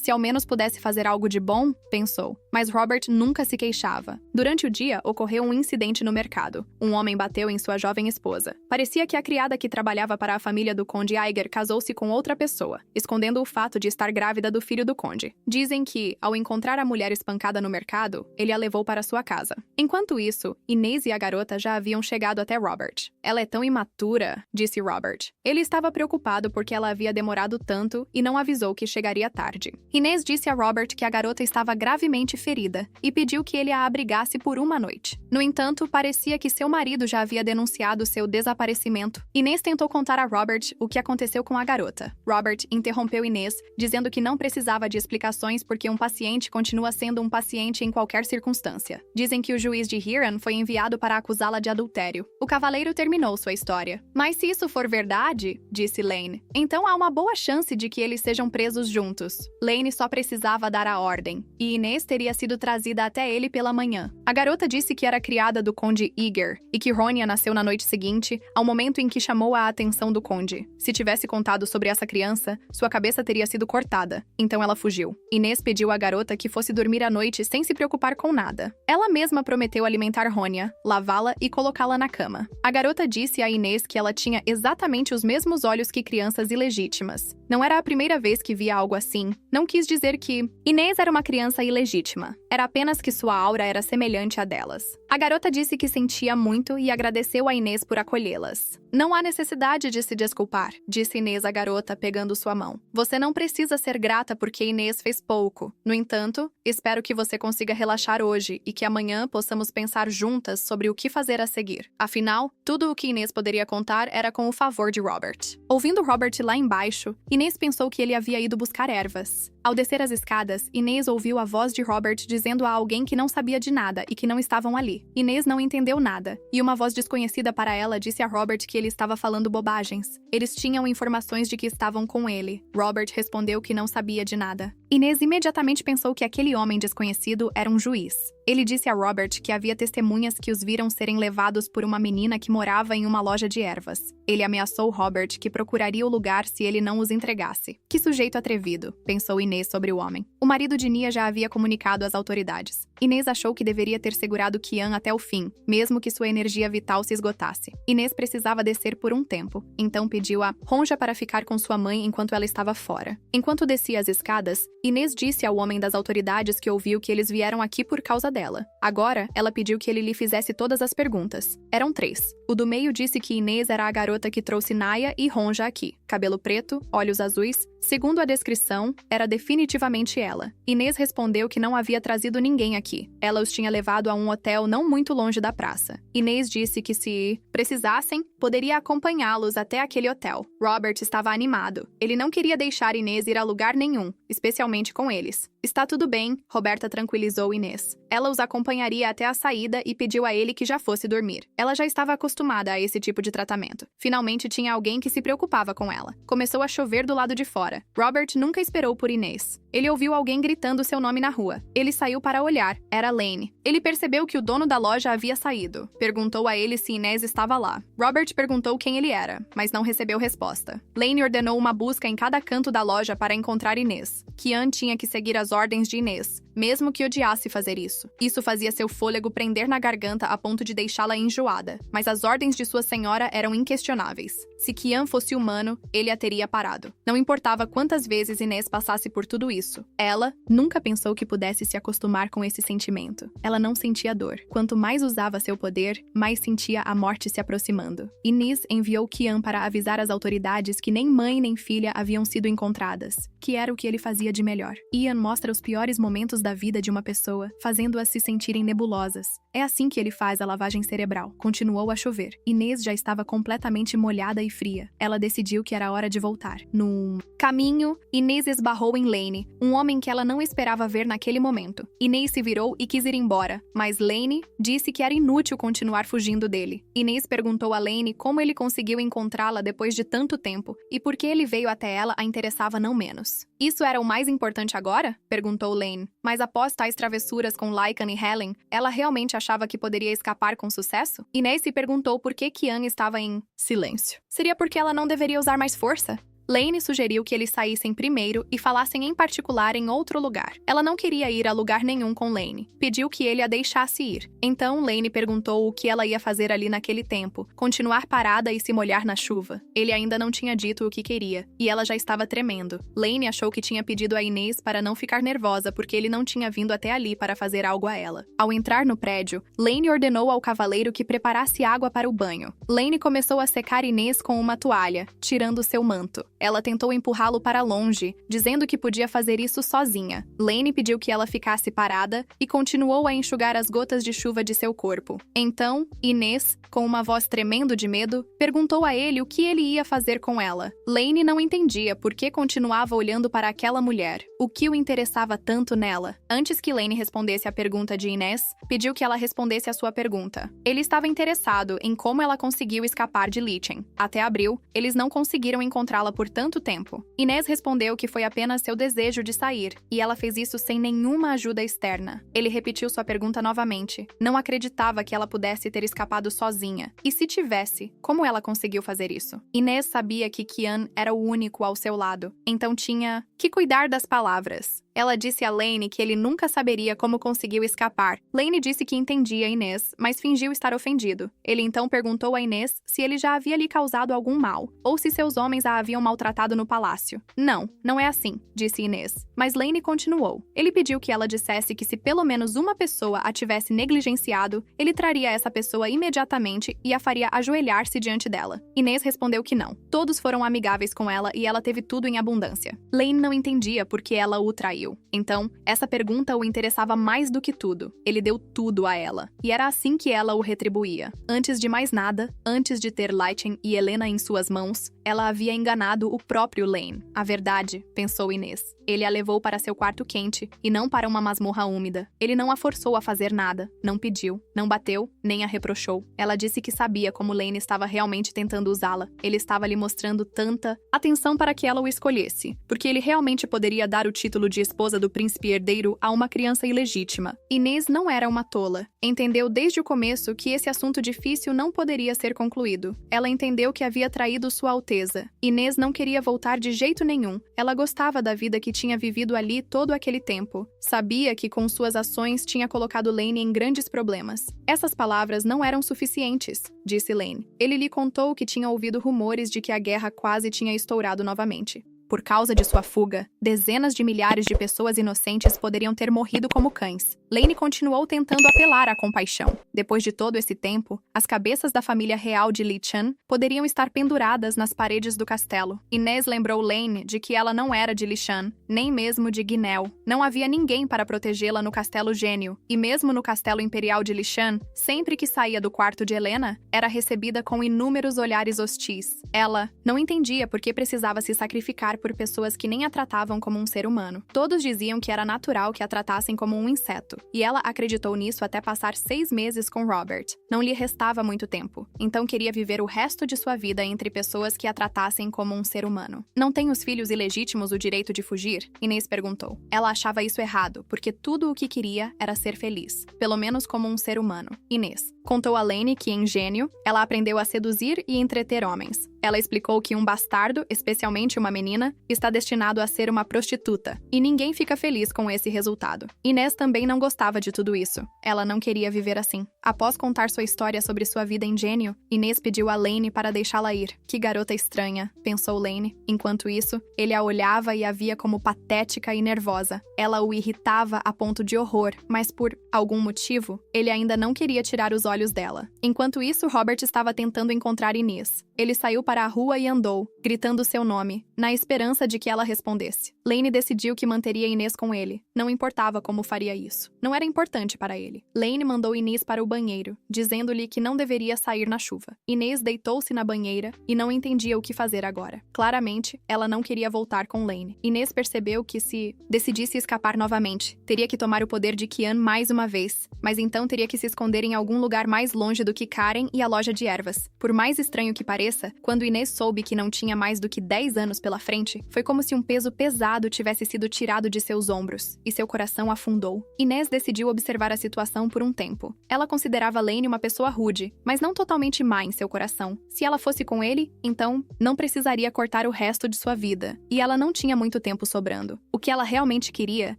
Se ao menos pudesse fazer algo de bom, pensou. Mas Robert nunca se queixava. Durante o dia, ocorreu um incidente no mercado. Um homem bateu em sua jovem esposa. Parecia que a criada que trabalhava para a família do conde Iger casou-se com outra pessoa, escondendo o fato de estar grávida do filho do conde. Dizem que, ao encontrar a mulher espancada no mercado, ele a levou para sua casa. Enquanto isso, Inês e a garota já haviam chegado até Robert. Ela é tão imatura, disse Robert. Ele estava preocupado porque ela havia demorado tanto e não avisou que chegaria tarde. Inês disse a Robert que a garota estava gravemente ferida e pediu que ele a abrigasse por uma noite. No entanto, parecia que seu marido já havia denunciado seu desaparecimento. Inês tentou contar a Robert o que aconteceu com a garota. Robert interrompeu Inês, dizendo que não precisava de explicações porque um paciente continua sendo um paciente em qualquer circunstância. Dizem que o juiz de Hiran foi enviado para acusá-la de adultério. O cavaleiro terminou sua história. Mas se isso for verdade, disse Lane, então há uma boa chance de que eles sejam presos juntos. Lane só precisava dar a ordem, e Inês teria sido trazida até ele pela manhã. A garota disse que era criada do conde Iger, e que Ronia nasceu na noite seguinte, ao momento em que chamou a atenção do conde. Se tivesse contado sobre essa criança, sua cabeça teria sido cortada. Então ela fugiu. Inês pediu à garota que fosse dormir à noite sem se preocupar com nada. Ela mesma prometeu alimentar Ronia, lavá-la e colocá-la na cama. A garota disse a Inês que ela tinha exatamente os mesmos olhos que crianças ilegítimas. Não era a primeira vez que via algo assim. Não quis dizer que Inês era uma criança ilegítima. Era apenas que sua aura era semelhante à delas. A garota disse que sentia muito e agradeceu a Inês por acolhê-las. Não há necessidade de se desculpar, disse Inês à garota, pegando sua mão. Você não precisa ser grata porque Inês fez pouco. No entanto, espero que você consiga relaxar hoje e que amanhã possamos pensar juntas sobre o que fazer a seguir. Afinal, tudo o que Inês poderia contar era com o favor de Robert. Ouvindo Robert lá embaixo, Inês pensou que ele havia ido buscar ervas. Ao descer as escadas, Inês ouviu a voz de Robert dizendo a alguém que não sabia de nada e que não estavam ali. Inês não entendeu nada, e uma voz desconhecida para ela disse a Robert que ele estava falando bobagens. Eles tinham informações de que estavam com ele. Robert respondeu que não sabia de nada. Inês imediatamente pensou que aquele homem desconhecido era um juiz. Ele disse a Robert que havia testemunhas que os viram serem levados por uma menina que morava em uma loja de ervas. Ele ameaçou Robert que procuraria o lugar se ele não os entregasse. Que sujeito atrevido, pensou Inês sobre o homem. O marido de Nia já havia comunicado às autoridades. Inês achou que deveria ter segurado Kian até o fim, mesmo que sua energia vital se esgotasse. Inês precisava descer por um tempo, então pediu a Ronja para ficar com sua mãe enquanto ela estava fora. Enquanto descia as escadas, Inês disse ao homem das autoridades que ouviu que eles vieram aqui por causa dela. Agora, ela pediu que ele lhe fizesse todas as perguntas. Eram 3. O do meio disse que Inês era a garota que trouxe Naya e Ronja aqui. Cabelo preto, olhos azuis. Segundo a descrição, era definitivamente ela. Inês respondeu que não havia trazido ninguém aqui. Ela os tinha levado a um hotel não muito longe da praça. Inês disse que se precisassem, poderia acompanhá-los até aquele hotel. Robert estava animado. Ele não queria deixar Inês ir a lugar nenhum, especialmente com eles. Está tudo bem, Roberta tranquilizou Inês. Ela os acompanharia até a saída e pediu a ele que já fosse dormir. Ela já estava acostumada a esse tipo de tratamento. Finalmente tinha alguém que se preocupava com ela. Começou a chover do lado de fora. Robert nunca esperou por Inês. Ele ouviu alguém gritando seu nome na rua. Ele saiu para olhar. Era Lane. Ele percebeu que o dono da loja havia saído. Perguntou a ele se Inês estava lá. Robert perguntou quem ele era, mas não recebeu resposta. Lane ordenou uma busca em cada canto da loja para encontrar Inês. Kian tinha que seguir as ordens de Inês, mesmo que odiasse fazer isso. Isso fazia seu fôlego prender na garganta a ponto de deixá-la enjoada, mas as ordens de sua senhora eram inquestionáveis. Se Kian fosse humano, ele a teria parado. Não importava quantas vezes Inês passasse por tudo isso. Ela nunca pensou que pudesse se acostumar com esse sentimento. Ela não sentia dor. Quanto mais usava seu poder, mais sentia a morte se aproximando. Inês enviou Kian para avisar as autoridades que nem mãe nem filha haviam sido encontradas, que era o que ele fazia de melhor. Ian mostra os piores momentos da vida de uma pessoa, fazendo-as se sentirem nebulosas. É assim que ele faz a lavagem cerebral. Continuou a chover. Inês já estava completamente molhada e fria. Ela decidiu que era hora de voltar. No caminho, Inês esbarrou em Lane, um homem que ela não esperava ver naquele momento. Inês se virou e quis ir embora, mas Lane disse que era inútil continuar fugindo dele. Inês perguntou a Lane como ele conseguiu encontrá-la depois de tanto tempo e por que ele veio até ela a interessava não menos. Isso era o mais importante agora? Perguntou Lane. Mas após tais travessuras com Lycan e Helen, ela realmente achava que poderia escapar com sucesso? Inês se perguntou por que Kian estava em silêncio. Seria porque ela não deveria usar mais força? Lane sugeriu que eles saíssem primeiro e falassem em particular em outro lugar. Ela não queria ir a lugar nenhum com Lane. Pediu que ele a deixasse ir. Então, Lane perguntou o que ela ia fazer ali naquele tempo. Continuar parada e se molhar na chuva. Ele ainda não tinha dito o que queria, e ela já estava tremendo. Lane achou que tinha pedido a Inês para não ficar nervosa porque ele não tinha vindo até ali para fazer algo a ela. Ao entrar no prédio, Lane ordenou ao cavaleiro que preparasse água para o banho. Lane começou a secar Inês com uma toalha, tirando seu manto. Ela tentou empurrá-lo para longe, dizendo que podia fazer isso sozinha. Lane pediu que ela ficasse parada e continuou a enxugar as gotas de chuva de seu corpo. Então, Inês, com uma voz tremendo de medo, perguntou a ele o que ele ia fazer com ela. Lane não entendia por que continuava olhando para aquela mulher. O que o interessava tanto nela? Antes que Lane respondesse à pergunta de Inês, pediu que ela respondesse a sua pergunta. Ele estava interessado em como ela conseguiu escapar de Lycan. Até abril, eles não conseguiram encontrá-la por tanto tempo. Inês respondeu que foi apenas seu desejo de sair, e ela fez isso sem nenhuma ajuda externa. Ele repetiu sua pergunta novamente. Não acreditava que ela pudesse ter escapado sozinha. E se tivesse, como ela conseguiu fazer isso? Inês sabia que Kian era o único ao seu lado, então tinha que cuidar das palavras. Ela disse a Lane que ele nunca saberia como conseguiu escapar. Lane disse que entendia Inês, mas fingiu estar ofendido. Ele então perguntou a Inês se ele já havia lhe causado algum mal, ou se seus homens a haviam maltratado no palácio. Não é assim, disse Inês. Mas Lane continuou. Ele pediu que ela dissesse que se pelo menos uma pessoa a tivesse negligenciado, ele traria essa pessoa imediatamente e a faria ajoelhar-se diante dela. Inês respondeu que não. Todos foram amigáveis com ela e ela teve tudo em abundância. Lane não entendia por que ela o traiu. Então, essa pergunta o interessava mais do que tudo. Ele deu tudo a ela. E era assim que ela o retribuía. Antes de mais nada, antes de ter Lycan e Helena em suas mãos, ela havia enganado o próprio Lane. A verdade, pensou Inês. Ele a levou para seu quarto quente e não para uma masmorra úmida. Ele não a forçou a fazer nada, não pediu, não bateu, nem a reprochou. Ela disse que sabia como Lane estava realmente tentando usá-la. Ele estava lhe mostrando tanta atenção para que ela o escolhesse, porque ele realmente poderia dar o título de esposa do príncipe herdeiro a uma criança ilegítima. Inês não era uma tola. Entendeu desde o começo que esse assunto difícil não poderia ser concluído. Ela entendeu que havia traído Sua Alteza. Inês não queria voltar de jeito nenhum. Ela gostava da vida que tinha vivido ali todo aquele tempo. Sabia que com suas ações tinha colocado Lane em grandes problemas. Essas palavras não eram suficientes, disse Lane. Ele lhe contou que tinha ouvido rumores de que a guerra quase tinha estourado novamente. Por causa de sua fuga, dezenas de milhares de pessoas inocentes poderiam ter morrido como cães. Lane continuou tentando apelar à compaixão. Depois de todo esse tempo, as cabeças da família real de Lycan poderiam estar penduradas nas paredes do castelo. Inês lembrou Lane de que ela não era de Lycan, nem mesmo de Guinel. Não havia ninguém para protegê-la no Castelo Gênio, e mesmo no Castelo Imperial de Lycan, sempre que saía do quarto de Helena, era recebida com inúmeros olhares hostis. Ela não entendia por que precisava se sacrificar por pessoas que nem a tratavam como um ser humano. Todos diziam que era natural que a tratassem como um inseto, e ela acreditou nisso até passar 6 meses com Robert. Não lhe restava muito tempo, então queria viver o resto de sua vida entre pessoas que a tratassem como um ser humano. Não têm os filhos ilegítimos o direito de fugir? Inês perguntou. Ela achava isso errado, porque tudo o que queria era ser feliz, pelo menos como um ser humano. Inês contou a Lane que, em Gênio, ela aprendeu a seduzir e entreter homens. Ela explicou que um bastardo, especialmente uma menina, está destinado a ser uma prostituta, e ninguém fica feliz com esse resultado. Inês também não gostava de tudo isso. Ela não queria viver assim. Após contar sua história sobre sua vida em Gênio, Inês pediu a Lane para deixá-la ir. Que garota estranha, pensou Lane. Enquanto isso, ele a olhava e a via como patética e nervosa. Ela o irritava a ponto de horror, mas por algum motivo, ele ainda não queria tirar os olhos olhos dela. Enquanto isso, Robert estava tentando encontrar Inês. Ele saiu para a rua e andou, gritando seu nome, na esperança de que ela respondesse. Lane decidiu que manteria Inês com ele. Não importava como faria isso. Não era importante para ele. Lane mandou Inês para o banheiro, dizendo-lhe que não deveria sair na chuva. Inês deitou-se na banheira e não entendia o que fazer agora. Claramente, ela não queria voltar com Lane. Inês percebeu que se decidisse escapar novamente, teria que tomar o poder de Kian mais uma vez, mas então teria que se esconder em algum lugar mais longe do que Karen e a loja de ervas. Por mais estranho que pareça, quando Inês soube que não tinha mais do que 10 anos pela frente, foi como se um peso pesado tivesse sido tirado de seus ombros, e seu coração afundou. Inês decidiu observar a situação por um tempo. Ela considerava Lane uma pessoa rude, mas não totalmente má em seu coração. Se ela fosse com ele, então não precisaria cortar o resto de sua vida, e ela não tinha muito tempo sobrando. O que ela realmente queria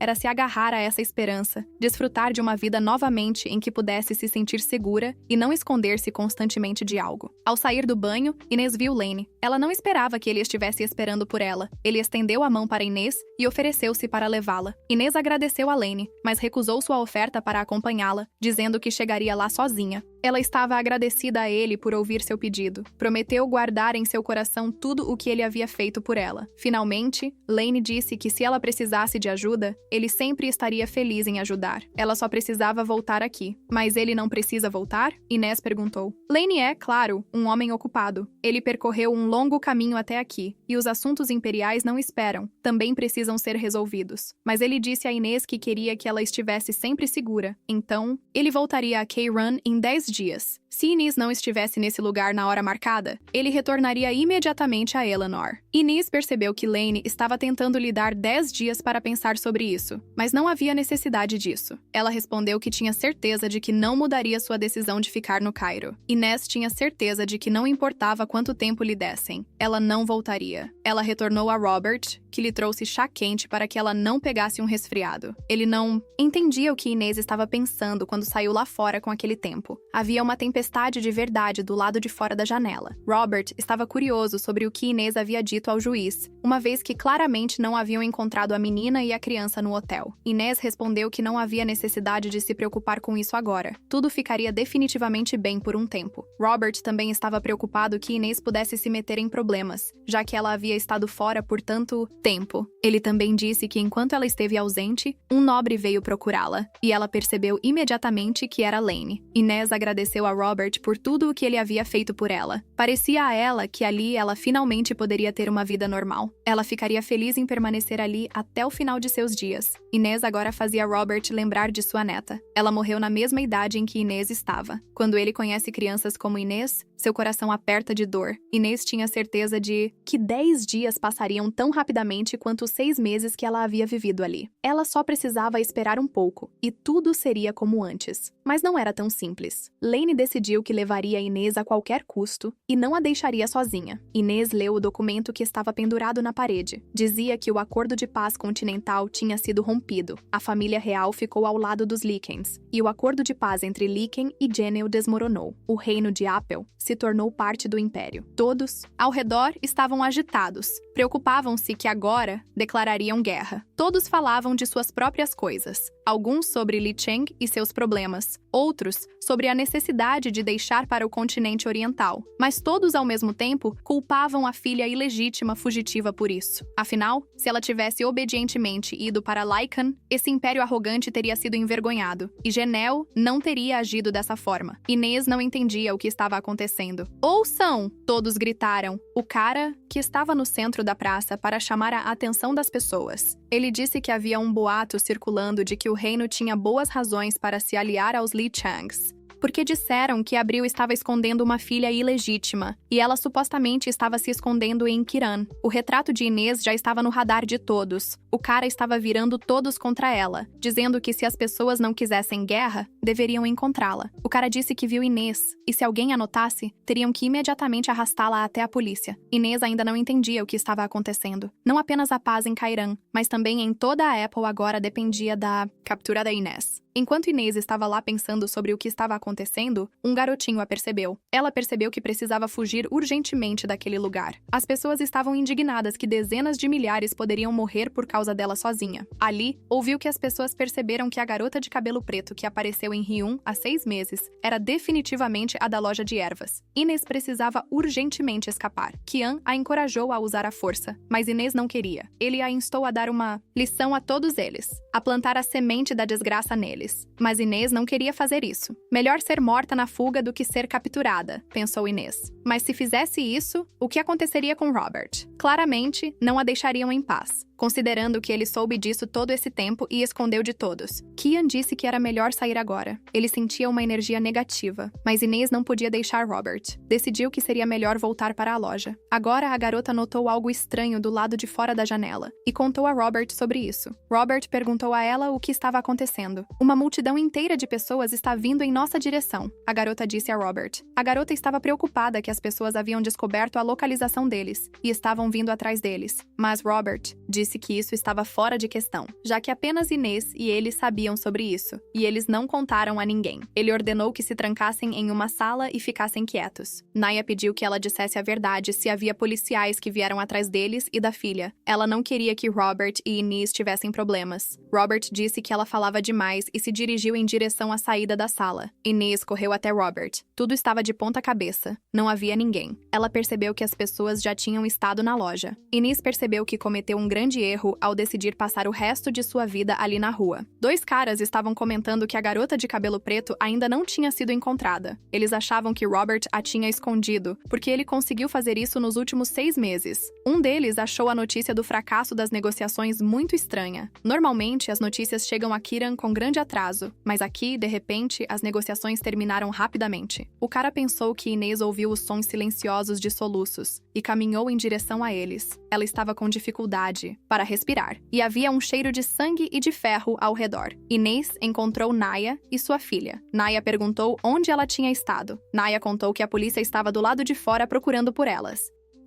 era se agarrar a essa esperança, desfrutar de uma vida novamente em que pudesse se sentir segura e não esconder-se constantemente de algo. Ao sair do banho, Inês viu Lane. Ela não esperava que ele estivesse esperando por ela. Ele estendeu a mão para Inês e ofereceu-se para levá-la. Inês agradeceu a Lane, mas recusou sua oferta para acompanhá-la, dizendo que chegaria lá sozinha. Ela estava agradecida a ele por ouvir seu pedido. Prometeu guardar em seu coração tudo o que ele havia feito por ela. Finalmente, Lane disse que se ela precisasse de ajuda, ele sempre estaria feliz em ajudar. Ela só precisava voltar aqui. Mas ele não precisa voltar? Inês perguntou. Lane é, claro, um homem ocupado. Ele percorreu um longo caminho até aqui, e os assuntos imperiais não esperam. Também precisam ser resolvidos. Mas ele disse a Inês que queria que ela estivesse sempre segura. Então, ele voltaria a K-Run em 10 dias. Se Inês não estivesse nesse lugar na hora marcada, ele retornaria imediatamente a Eleanor. Inês percebeu que Lane estava tentando lhe dar 10 dias para pensar sobre isso, mas não havia necessidade disso. Ela respondeu que tinha certeza de que não mudaria sua decisão de ficar no Cairo. Inês tinha certeza de que não importava quanto tempo lhe dessem, ela não voltaria. Ela retornou a Robert, que lhe trouxe chá quente para que ela não pegasse um resfriado. Ele não entendia o que Inês estava pensando quando saiu lá fora com aquele tempo. Havia uma tempestade de verdade do lado de fora da janela. Robert estava curioso sobre o que Inês havia dito ao juiz, uma vez que claramente não haviam encontrado a menina e a criança no hotel. Inês respondeu que não havia necessidade de se preocupar com isso agora. Tudo ficaria definitivamente bem por um tempo. Robert também estava preocupado que Inês pudesse se meter em problemas, já que ela havia estado fora por tanto tempo. Ele também disse que enquanto ela esteve ausente, um nobre veio procurá-la, e ela percebeu imediatamente que era Lane. Inês agradeceu a Robert por tudo o que ele havia feito por ela. Parecia a ela que ali ela finalmente poderia ter uma vida normal. Ela ficaria feliz em permanecer ali até o final de seus dias. Inês agora fazia Robert lembrar de sua neta. Ela morreu na mesma idade em que Inês estava. Quando ele conhece crianças como Inês, seu coração aperta de dor. Inês tinha certeza de que 10 dias passariam tão rapidamente quanto os 6 meses que ela havia vivido ali. Ela só precisava esperar um pouco, e tudo seria como antes. Mas não era tão simples. Lane decidiu que levaria Inês a qualquer custo e não a deixaria sozinha. Inês leu o documento que estava pendurado na parede. Dizia que o acordo de paz continental tinha sido rompido. A família real ficou ao lado dos Lycans, e o acordo de paz entre Lycan e Genel desmoronou. O reino de Apple se tornou parte do império. Todos, ao redor, estavam agitados. Preocupavam-se que agora declarariam guerra. Todos falavam de suas próprias coisas. Alguns sobre Li Cheng e seus problemas. Outros sobre a necessidade de deixar para o continente oriental. Mas todos, ao mesmo tempo, culpavam a filha ilegítima fugitiva por isso. Afinal, se ela tivesse obedientemente ido para Lycan, esse império arrogante teria sido envergonhado. E Genel não teria agido dessa forma. Inês não entendia o que estava acontecendo. Ouçam! Todos gritaram. O cara que estava no centro da praça para chamar a atenção das pessoas. Ele disse que havia um boato circulando de que o reino tinha boas razões para se aliar aos Li Changs, porque disseram que Abril estava escondendo uma filha ilegítima, e ela supostamente estava se escondendo em Kiran. O retrato de Inês já estava no radar de todos. O cara estava virando todos contra ela, dizendo que se as pessoas não quisessem guerra, deveriam encontrá-la. O cara disse que viu Inês, e se alguém a notasse, teriam que imediatamente arrastá-la até a polícia. Inês ainda não entendia o que estava acontecendo. Não apenas a paz em Cairan, mas também em toda a Apple agora dependia da captura da Inês. Enquanto Inês estava lá pensando sobre o que estava acontecendo, um garotinho a percebeu. Ela percebeu que precisava fugir urgentemente daquele lugar. As pessoas estavam indignadas que dezenas de milhares poderiam morrer por causa dela sozinha. Ali, ouviu que as pessoas perceberam que a garota de cabelo preto que apareceu em Ryun há 6 meses era definitivamente a da loja de ervas. Inês precisava urgentemente escapar. Qian a encorajou a usar a força, mas Inês não queria. Ele a instou a dar uma lição a todos eles, a plantar a semente da desgraça neles. Mas Inês não queria fazer isso. Melhor ser morta na fuga do que ser capturada, pensou Inês. Mas se fizesse isso, o que aconteceria com Robert? Claramente, não a deixariam em paz, considerando que ele soube disso todo esse tempo e escondeu de todos. Qian disse que era melhor sair agora. Ele sentia uma energia negativa, mas Inês não podia deixar Robert. Decidiu que seria melhor voltar para a loja. Agora a garota notou algo estranho do lado de fora da janela e contou a Robert sobre isso. Robert perguntou a ela o que estava acontecendo. Uma multidão inteira de pessoas está vindo em nossa direção, a garota disse a Robert. A garota estava preocupada que as pessoas haviam descoberto a localização deles e estavam vindo atrás deles. Mas Robert disse que isso estava fora de questão, já que apenas Inês e ele sabiam sobre isso, e eles não contaram a ninguém. Ele ordenou que se trancassem em uma sala e ficassem quietos. Naya pediu que ela dissesse a verdade se havia policiais que vieram atrás deles e da filha. Ela não queria que Robert e Inês tivessem problemas. Robert disse que ela falava demais e se dirigiu em direção à saída da sala. Inês correu até Robert. Tudo estava de ponta cabeça. Não havia ninguém. Ela percebeu que as pessoas já tinham estado na loja. Inês percebeu que cometeu um grande erro ao decidir passar o resto de sua vida ali na rua. 2 caras estavam comentando que a garota de cabelo preto ainda não tinha sido encontrada. Eles achavam que Robert a tinha escondido, porque ele conseguiu fazer isso nos últimos 6 meses. Um deles achou a notícia do fracasso das negociações muito estranha. Normalmente, as notícias chegam a Kiran com grande atraso, mas aqui, de repente, as negociações terminaram rapidamente. O cara pensou que Inês ouviu os sons silenciosos de soluços e caminhou em direção a eles. Ela estava com dificuldade para respirar, e havia um cheiro de sangue e de ferro ao redor. Inês encontrou Naya e sua filha. Naya perguntou onde ela tinha estado. Naya contou que a polícia estava do lado de fora procurando por elas.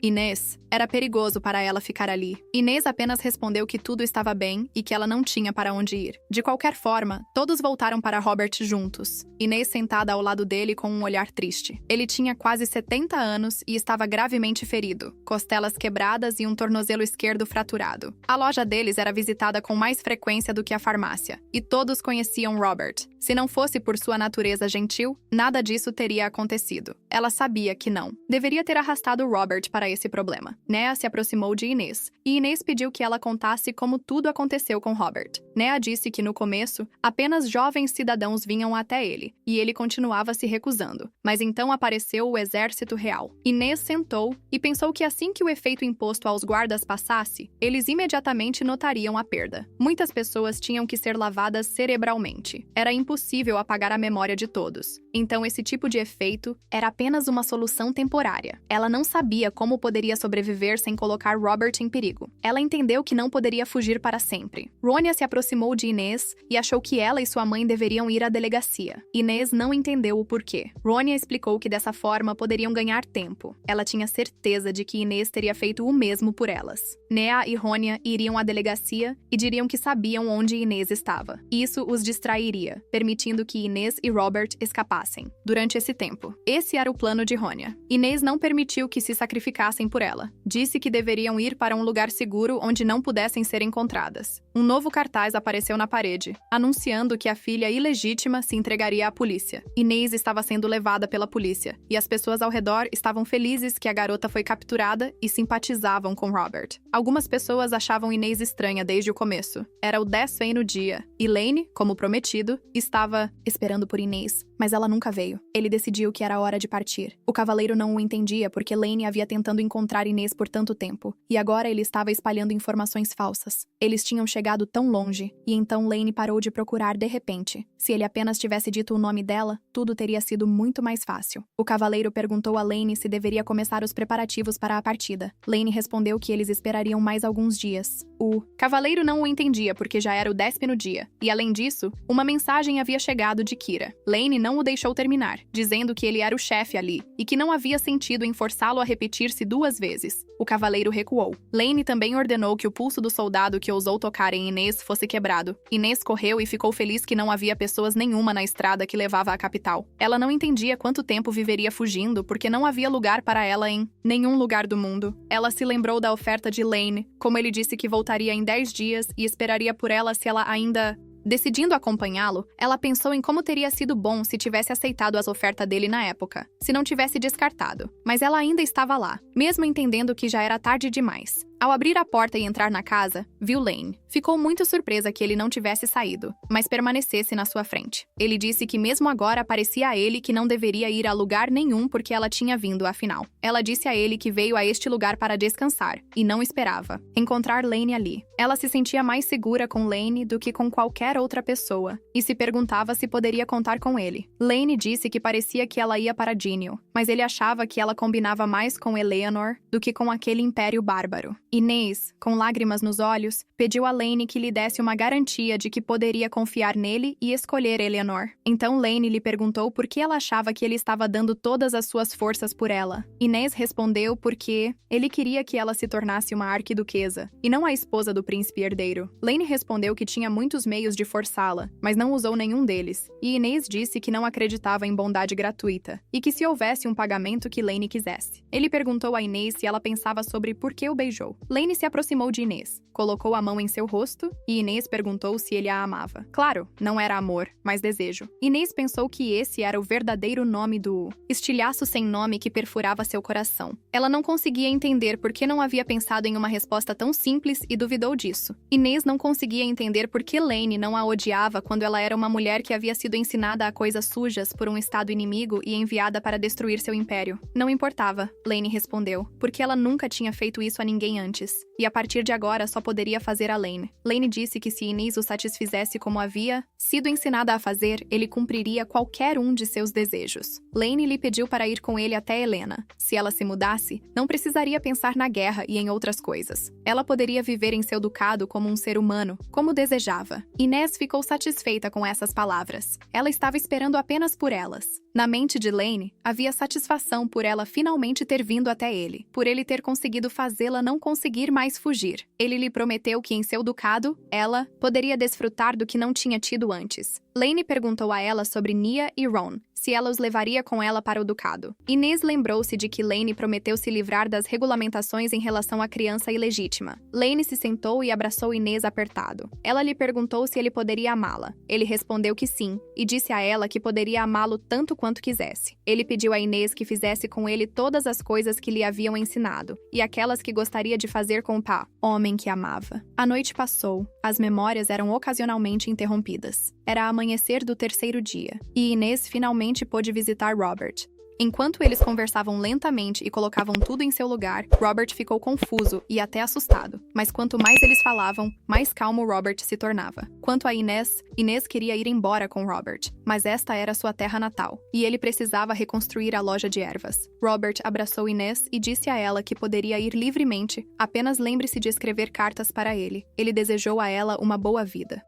Inês, era perigoso para ela ficar ali. Inês apenas respondeu que tudo estava bem e que ela não tinha para onde ir. De qualquer forma, todos voltaram para Robert juntos. Inês sentada ao lado dele com um olhar triste. Ele tinha quase 70 anos e estava gravemente ferido, costelas quebradas e um tornozelo esquerdo fraturado. A loja deles era visitada com mais frequência do que a farmácia, e todos conheciam Robert. Se não fosse por sua natureza gentil, nada disso teria acontecido. Ela sabia que não. Deveria ter arrastado Robert para esse problema. Nea se aproximou de Inês, e Inês pediu que ela contasse como tudo aconteceu com Robert. Nea disse que no começo, apenas jovens cidadãos vinham até ele, e ele continuava se recusando. Mas então apareceu o exército real. Inês sentou e pensou que assim que o efeito imposto aos guardas passasse, eles imediatamente notariam a perda. Muitas pessoas tinham que ser lavadas cerebralmente. Era impossível apagar a memória de todos. Então esse tipo de efeito era apenas uma solução temporária. Ela não sabia como poderia sobreviver sem colocar Robert em perigo. Ela entendeu que não poderia fugir para sempre. Ronya se aproximou de Inês e achou que ela e sua mãe deveriam ir à delegacia. Inês não entendeu o porquê. Ronya explicou que dessa forma poderiam ganhar tempo. Ela tinha certeza de que Inês teria feito o mesmo por elas. Nea e Ronya iriam à delegacia e diriam que sabiam onde Inês estava. Isso os distrairia, permitindo que Inês e Robert escapassem. Durante esse tempo, esse era o plano de Ronya. Inês não permitiu que se sacrificassem por ela. Disse que deveriam ir para um lugar seguro onde não pudessem ser encontradas. Um novo cartaz apareceu na parede, anunciando que a filha ilegítima se entregaria à polícia. Inês estava sendo levada pela polícia, e as pessoas ao redor estavam felizes que a garota foi capturada e simpatizavam com Robert. Algumas pessoas achavam Inês estranha desde o começo. Era o 10º dia, e Lane, como prometido, estava esperando por Inês, mas ela nunca veio. Ele decidiu que era hora de partir. O cavaleiro não o entendia porque Lane havia tentando encontrar Inês por tanto tempo, e agora ele estava espalhando informações falsas. Eles tinham chegado tão longe, e então Lane parou de procurar de repente. Se ele apenas tivesse dito o nome dela, tudo teria sido muito mais fácil. O cavaleiro perguntou a Lane se deveria começar os preparativos para a partida. Lane respondeu que eles esperariam mais alguns dias. O cavaleiro não o entendia porque já era o 10º dia, e além disso, uma mensagem havia chegado de Kira. Lane não o deixou terminar, dizendo que ele era o chefe ali, e que não havia sentido em forçá-lo a repetir-se 2 vezes. O cavaleiro recuou. Lane também ordenou que o pulso do soldado que ousou tocar em Inês fosse quebrado. Inês correu e ficou feliz que não havia pessoas nenhuma na estrada que levava à capital. Ela não entendia quanto tempo viveria fugindo, porque não havia lugar para ela em nenhum lugar do mundo. Ela se lembrou da oferta de Lane, como ele disse que voltaria em 10 dias e esperaria por ela se ela ainda... Decidindo acompanhá-lo, ela pensou em como teria sido bom se tivesse aceitado as ofertas dele na época, se não tivesse descartado. Mas ela ainda estava lá, mesmo entendendo que já era tarde demais. Ao abrir a porta e entrar na casa, viu Lane. Ficou muito surpresa que ele não tivesse saído, mas permanecesse na sua frente. Ele disse que mesmo agora parecia a ele que não deveria ir a lugar nenhum porque ela tinha vindo, afinal. Ela disse a ele que veio a este lugar para descansar, e não esperava encontrar Lane ali. Ela se sentia mais segura com Lane do que com qualquer outra pessoa, e se perguntava se poderia contar com ele. Lane disse que parecia que ela ia para Genial, mas ele achava que ela combinava mais com Eleanor do que com aquele império bárbaro. Inês, com lágrimas nos olhos, pediu a Lane que lhe desse uma garantia de que poderia confiar nele e escolher Eleanor. Então Lane lhe perguntou por que ela achava que ele estava dando todas as suas forças por ela. Inês respondeu porque ele queria que ela se tornasse uma arquiduquesa, e não a esposa do príncipe herdeiro. Lane respondeu que tinha muitos meios de forçá-la, mas não usou nenhum deles, e Inês disse que não acreditava em bondade gratuita, e que se houvesse um pagamento que Lane quisesse. Ele perguntou a Inês se ela pensava sobre por que o beijou. Lane se aproximou de Inês, colocou a mão em seu rosto e Inês perguntou se ele a amava. Claro, não era amor, mas desejo. Inês pensou que esse era o verdadeiro nome do estilhaço sem nome que perfurava seu coração. Ela não conseguia entender por que não havia pensado em uma resposta tão simples e duvidou disso. Inês não conseguia entender por que Lane não a odiava quando ela era uma mulher que havia sido ensinada a coisas sujas por um estado inimigo e enviada para destruir seu império. Não importava, Lane respondeu, porque ela nunca tinha feito isso a ninguém antes. E a partir de agora só poderia fazer a Lane. Lane disse que se Inês o satisfizesse como havia sido ensinada a fazer, ele cumpriria qualquer um de seus desejos. Lane lhe pediu para ir com ele até Helena. Se ela se mudasse, não precisaria pensar na guerra e em outras coisas. Ela poderia viver em seu ducado como um ser humano, como desejava. Inês ficou satisfeita com essas palavras. Ela estava esperando apenas por elas. Na mente de Lane, havia satisfação por ela finalmente ter vindo até ele, por ele ter conseguido fazê-la não conseguir mais fugir. Ele lhe prometeu que em seu ducado, ela poderia desfrutar do que não tinha tido antes. Lane perguntou a ela sobre Nia e Ron, se ela os levaria com ela para o ducado. Inês lembrou-se de que Lane prometeu se livrar das regulamentações em relação à criança ilegítima. Lane se sentou e abraçou Inês apertado. Ela lhe perguntou se ele poderia amá-la. Ele respondeu que sim, e disse a ela que poderia amá-lo tanto quanto quisesse. Ele pediu a Inês que fizesse com ele todas as coisas que lhe haviam ensinado, e aquelas que gostaria de fazer com o homem que amava. A noite passou. As memórias eram ocasionalmente interrompidas. Era amanhecer do terceiro dia, e Inês finalmente pôde visitar Robert. Enquanto eles conversavam lentamente e colocavam tudo em seu lugar, Robert ficou confuso e até assustado. Mas quanto mais eles falavam, mais calmo Robert se tornava. Quanto a Inês, Inês queria ir embora com Robert, mas esta era sua terra natal, e ele precisava reconstruir a loja de ervas. Robert abraçou Inês e disse a ela que poderia ir livremente, apenas lembre-se de escrever cartas para ele. Ele desejou a ela uma boa vida.